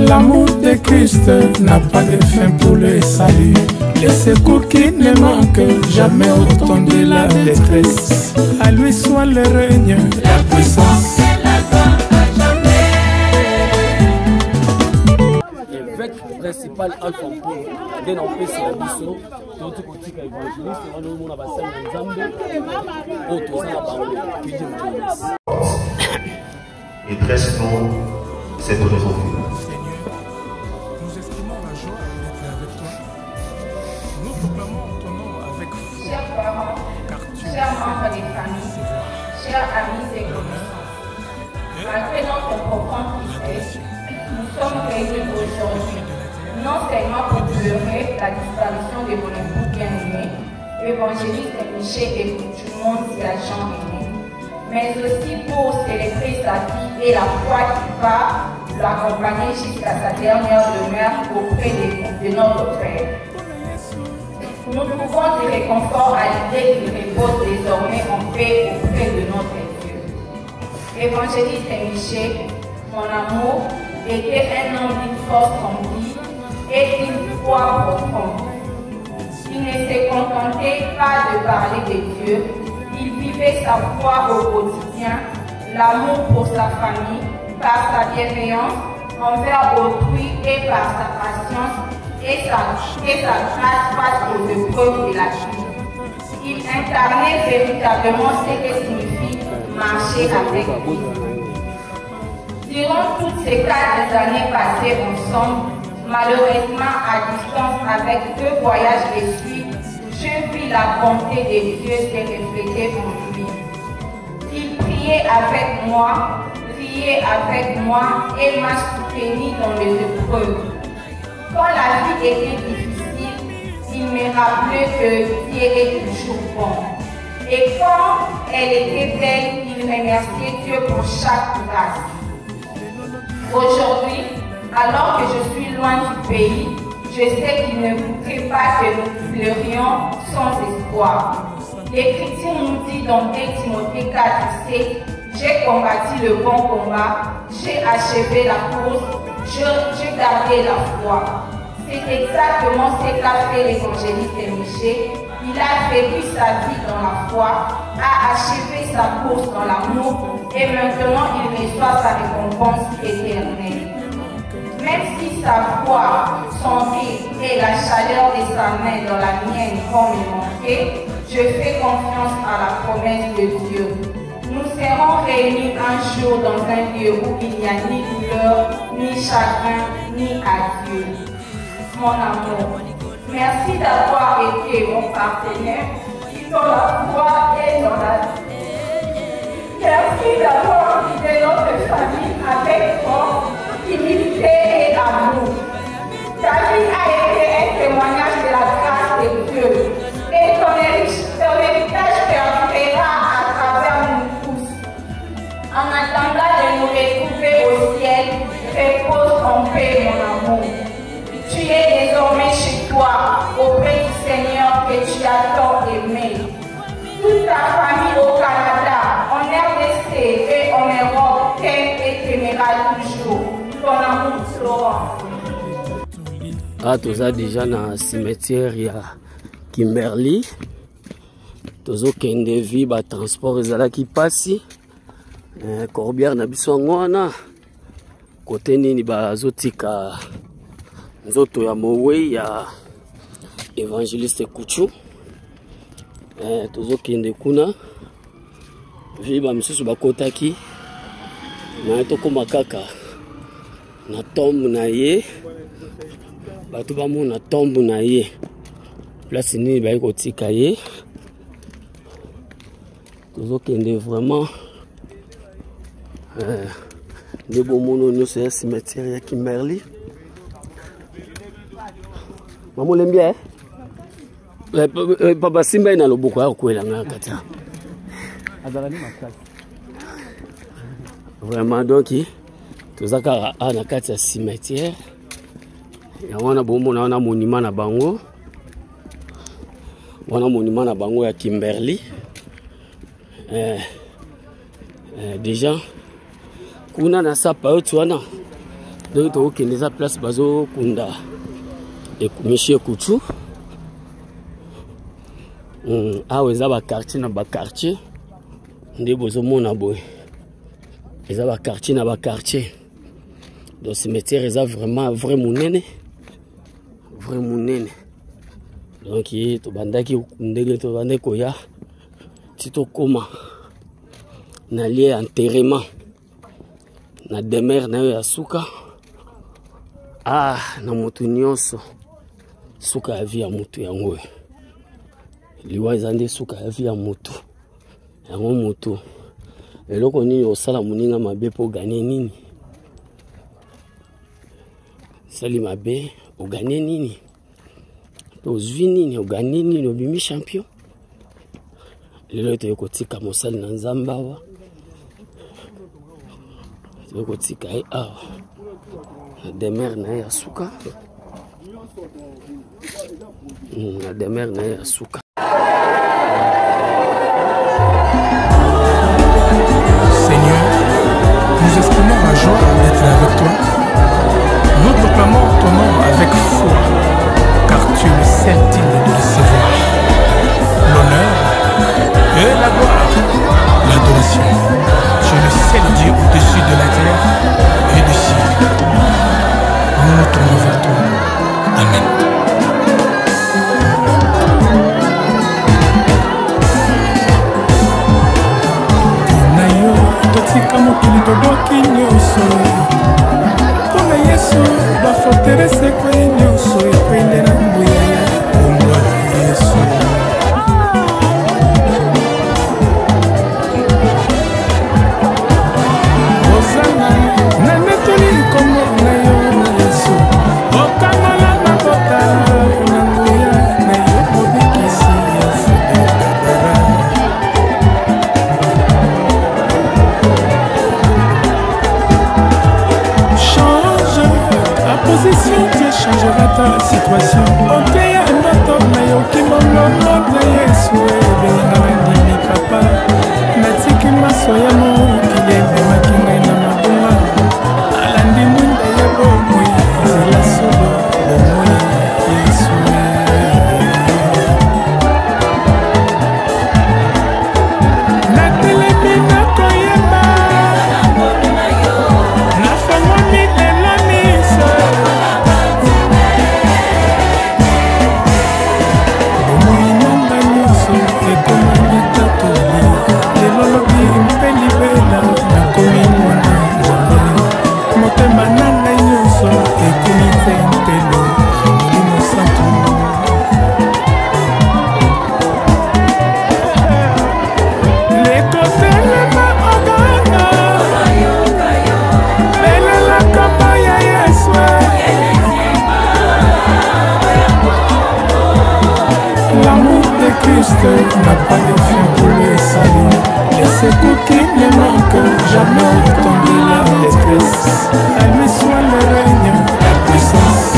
l'amour de Christ n'a pas de fin pour le salut. Les secours qui ne manquent jamais au temps de la détresse. À lui soit le règne, la puissance. L'évêque principal Alpha Mpo, dès qu'on peut se la mission, tout le côté évangéliste, on a passé un Nzambe, autre ça la parole, puis Dieu nous bénisse. Et dresse-nous cette raison. Chers membres des familles, chers amis et connaissances, malgré notre profonde tristesse, nous sommes réunis aujourd'hui, non seulement pour pleurer la disparition de mon époux bien-aimé, évangéliste Michel et tout le monde qui a Jean aimé, mais aussi pour célébrer sa vie et la foi qui va l'accompagner jusqu'à sa dernière demeure auprès de notre Père. Nous trouvons du réconfort à l'idée qu'il repose désormais en paix auprès de notre Dieu. Évangéliste Michel, mon amour, était un homme d'une force remplie et d'une foi profonde. Il ne se contentait pas de parler de Dieu, il vivait sa foi au quotidien, l'amour pour sa famille, par sa bienveillance envers autrui et par sa patience et sa grâce face aux épreuves de la vie. Il incarnait véritablement ce que signifie marcher avec lui. Durant toutes ces 4 années passées ensemble, malheureusement à distance avec 2 voyages de suite, je vis la bonté de Dieu se refléter en lui. Il priait avec moi et m'a soutenu dans les épreuves. Quand la vie était difficile, il me rappelait que Dieu est toujours bon. Et quand elle était belle, il remerciait Dieu pour chaque grâce. Aujourd'hui, alors que je suis loin du pays, je sais qu'il ne voudrait pas que nous pleurions sans espoir. L'Écriture nous dit dans 2 Timothée 4:7, j'ai combattu le bon combat, j'ai achevé la course, j'ai gardé la foi. C'est exactement ce qu'a fait l'évangéliste Michel. Il a vécu sa vie dans la foi, a achevé sa course dans l'amour et maintenant il reçoit sa récompense éternelle. Même si sa foi, son rire et la chaleur de sa main dans la mienne vont me manquer, je fais confiance à la promesse de Dieu. Nous serons réunis un jour dans un lieu où il n'y a ni douleur, ni chagrin, ni adieu. Mon amour, merci d'avoir été mon partenaire dans la foi et dans la vie. Merci d'avoir guidé notre famille avec force, humilité et amour. Ta vie a été un témoignage de la grâce de Dieu et ton héritage perdurera à travers nous tous. En attendant de nous retrouver au ciel, repose en paix, mon amour. Tu es désormais chez toi, auprès du Seigneur que tu as tant aimé. Toute ta famille au Canada, en RDC et en Europe, t'aime et t'aimera toujours. Ton amour, Florent. Ah, toza déjà na cimetière ya Kimberly. Tozo kende vi ba transport ezalaki pasi. Corbière na biso ngwana. Kote nini bazotika nzoto ya mowe ya Évangéliste Kuchu. Tozo kende kuna. Vi ba misusu bakotaki. Na tokoma kaka na tombe na ye. Bato ba mona tombe na ye. Place nini ba kotika ye. Tozo kende vraiment de bon mono nyonso ya cimetière ya Kimberly. Maman l'aime bien. Papa Simba ina loboko ya kwela nga kata. Azalani makasi. Vraiment donc tozaka na kati ya cimetière. Ya wana bomo na wana monument na bango. Wana monument na bango ya Kimberly. Déjà kuna na sapa yotu wana. Donc to okende za place bazo kunda. Et Monsieur Kuchu. Awa eza ba quartier na ba quartier. Nde bozo mona boy. Eza ba quartier na ba quartier. Donc cimetière eza vraiment vrai monene. Vrai monene. Donc to bandaki ndenge to bande koya. Tito koma na lié enterrement na demeure na ya suka. Ah, na mutu nyonso suka ya vie ya mutu yango. Liwa ezande suka ya vie ya mutu. Yango mutu. Eloko nini osala muninga mabe po gagner nini? Sali mabe o gagner nini? To zwi nini o gagner nini obimi champion? Lelo to yokotika mosali na nzamba wa. To yokotika awa. Demeure na ya suka. La demeure na ya suka. Seigneur, nous exprimons la joie d'être avec toi. Nous proclamons ton nom avec foi, car tu es le seul digne de recevoir l'honneur et la gloire, l'adoration. Tu es le seul Dieu au-dessus de la terre et du ciel. Nous nous tournons vers toi. Amen. Totika mokili toboki nyonso mpona Yesu bafoterese kwei nyonso ekwende na nguya ya kombo na Yesu. Ozanga na netoli kombo na yo Yesu, okangola mabota na nguya na yo mobikisi ya fudekabara. Position, Dieu changera ta situation. Ok, à notre maillot qui m'en Yesu, et papa. Natiki masoya mo, qui est de ma kinga na mabuma. Alandi mwinde ya bomwe, zela solo, bomwe, Yesu. Natelemi na koyeba, na fangwami lelo miso. Bomwe nanga nyonso. secours qui ne manquent jamais autant de la détresse. À lui soit le règne, la puissance.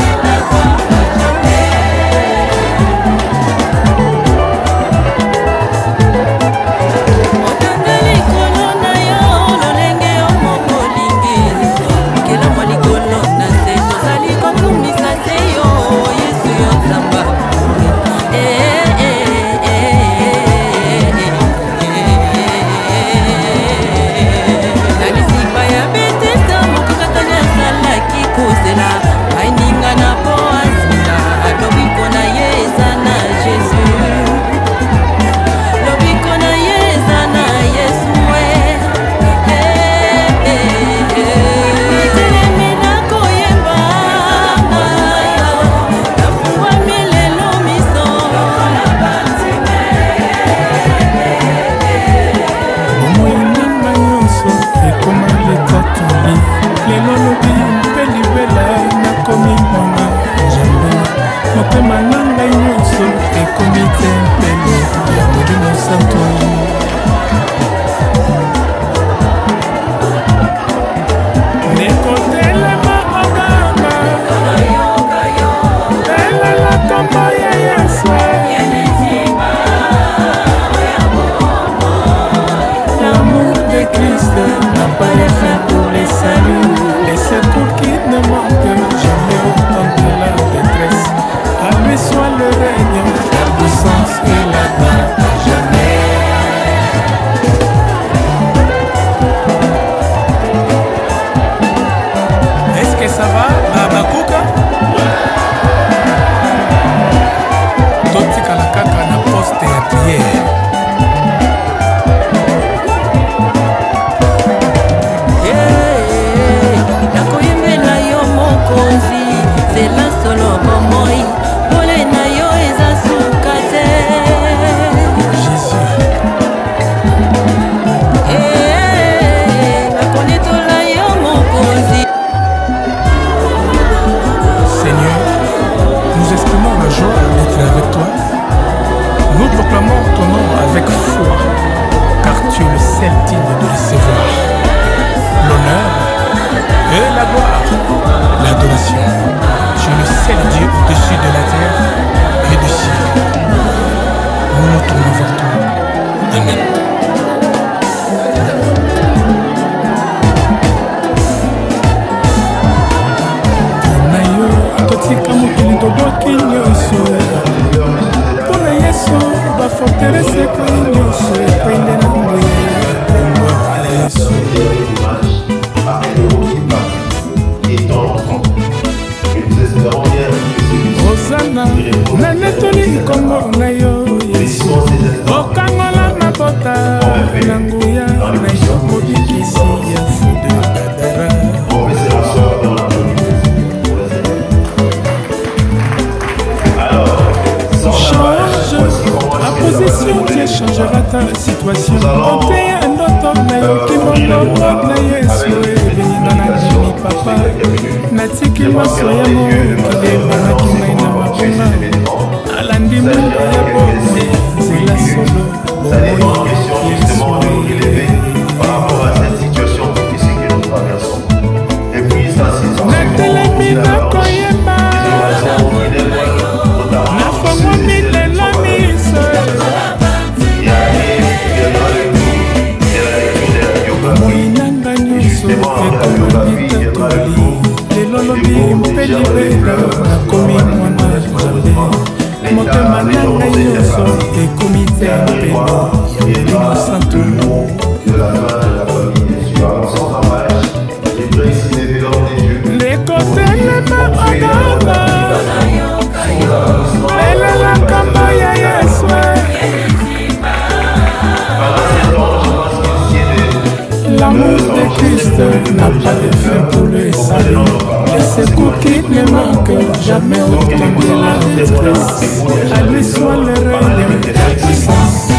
L'amour de Christ n'a pas de fin pour le salut. Les secours qui ne manquent jamais autant de la détresse. À lui soit le règne, la puissance.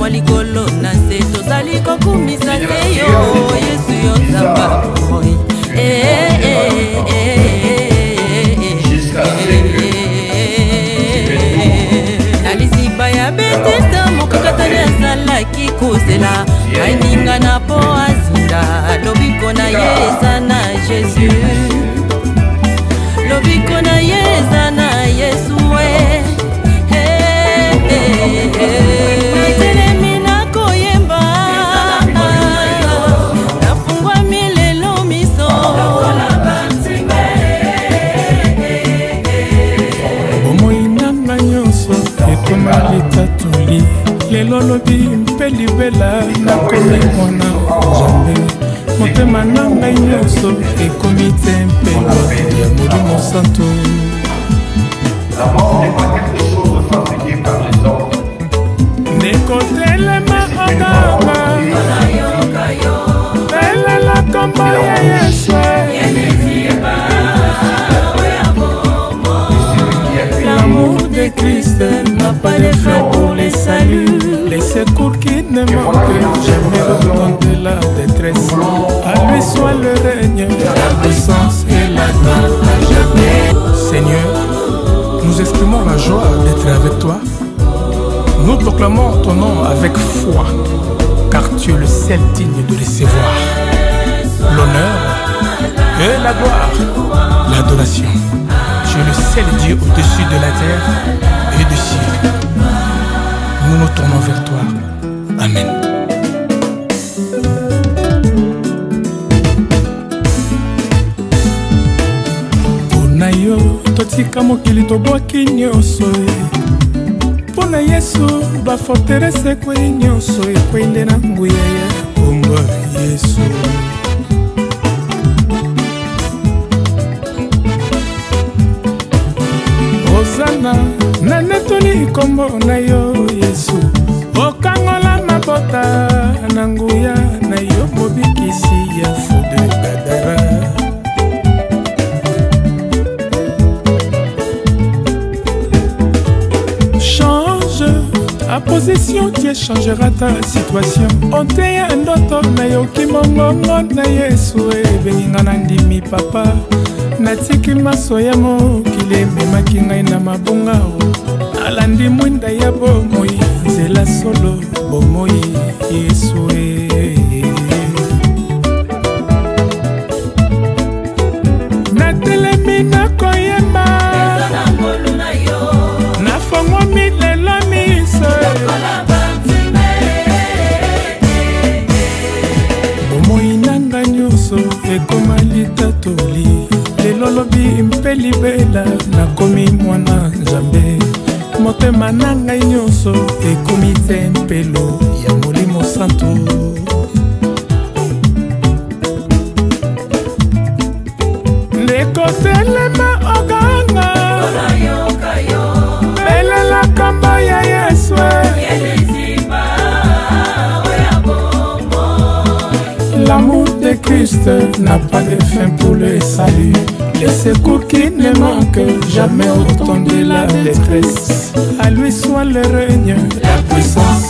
Likolo na se tozali kokumisa te yo Yesu yo nzamba cieux. Lobiko na yeza na Yesu we. Natelemi na koyemba, nafungwa milelo miso. Bomoi nanga nyonso ekoma litatoli. Lelo lobi mpe libela nakomi mwana Nzambe. Motema nanga nyonso ekomi tempelo ya Molimo Santo. La mort n'est pas quelque chose de fabriqué par les hommes. Nekotelema ogamba belela kombo ya Yesu. L'amour de Christ n'a pas de fin pour les saluts. Les secours qui ne manquent jamais au temps de la détresse. À lui soit le règne, la puissance et la gloire à jamais. Seigneur, nous exprimons la joie d'être avec toi. Nous proclamons ton nom avec foi, car tu es le seul digne de recevoir l'honneur et la gloire, l'adoration. Tu es le seul Dieu au-dessus de la terre et du ciel. Nous nous tournons vers toi. Amen. Ponayo totika mokili tobwaki nyonso. Pona Yesu ba forteresse kwei nyonso ekwende na nguya ya kombo Yesu. Osana na netoli kombo na yo Yesu. Okangola mabota na nguya na yo mobikisi ya Fode Gadara. A position qui changera ta situation. Onte ya ndoto na yo kimongongo na Yesu ebenga na ndimi papa. Natiki maso ya mokili ememaki ngai na mabonga. Alandi mwinda ya bomoi nzela solo bomoi Yesu natelemi na koyemba nafongo milelo miso bomoi nanga nyonso ekoma litatoli. Lelo lobi mpe libela nakomi mwana Nzambe. Motema nanga nyonso ekomi tempelo ya Molimo Santo. Nekotelema oganga belela kombo ya Yesu. L'amour de Christ n'a pas de fin pour le salut. Les secours qui ne manquent jamais au temps de la détresse. À lui soit le règne, la puissance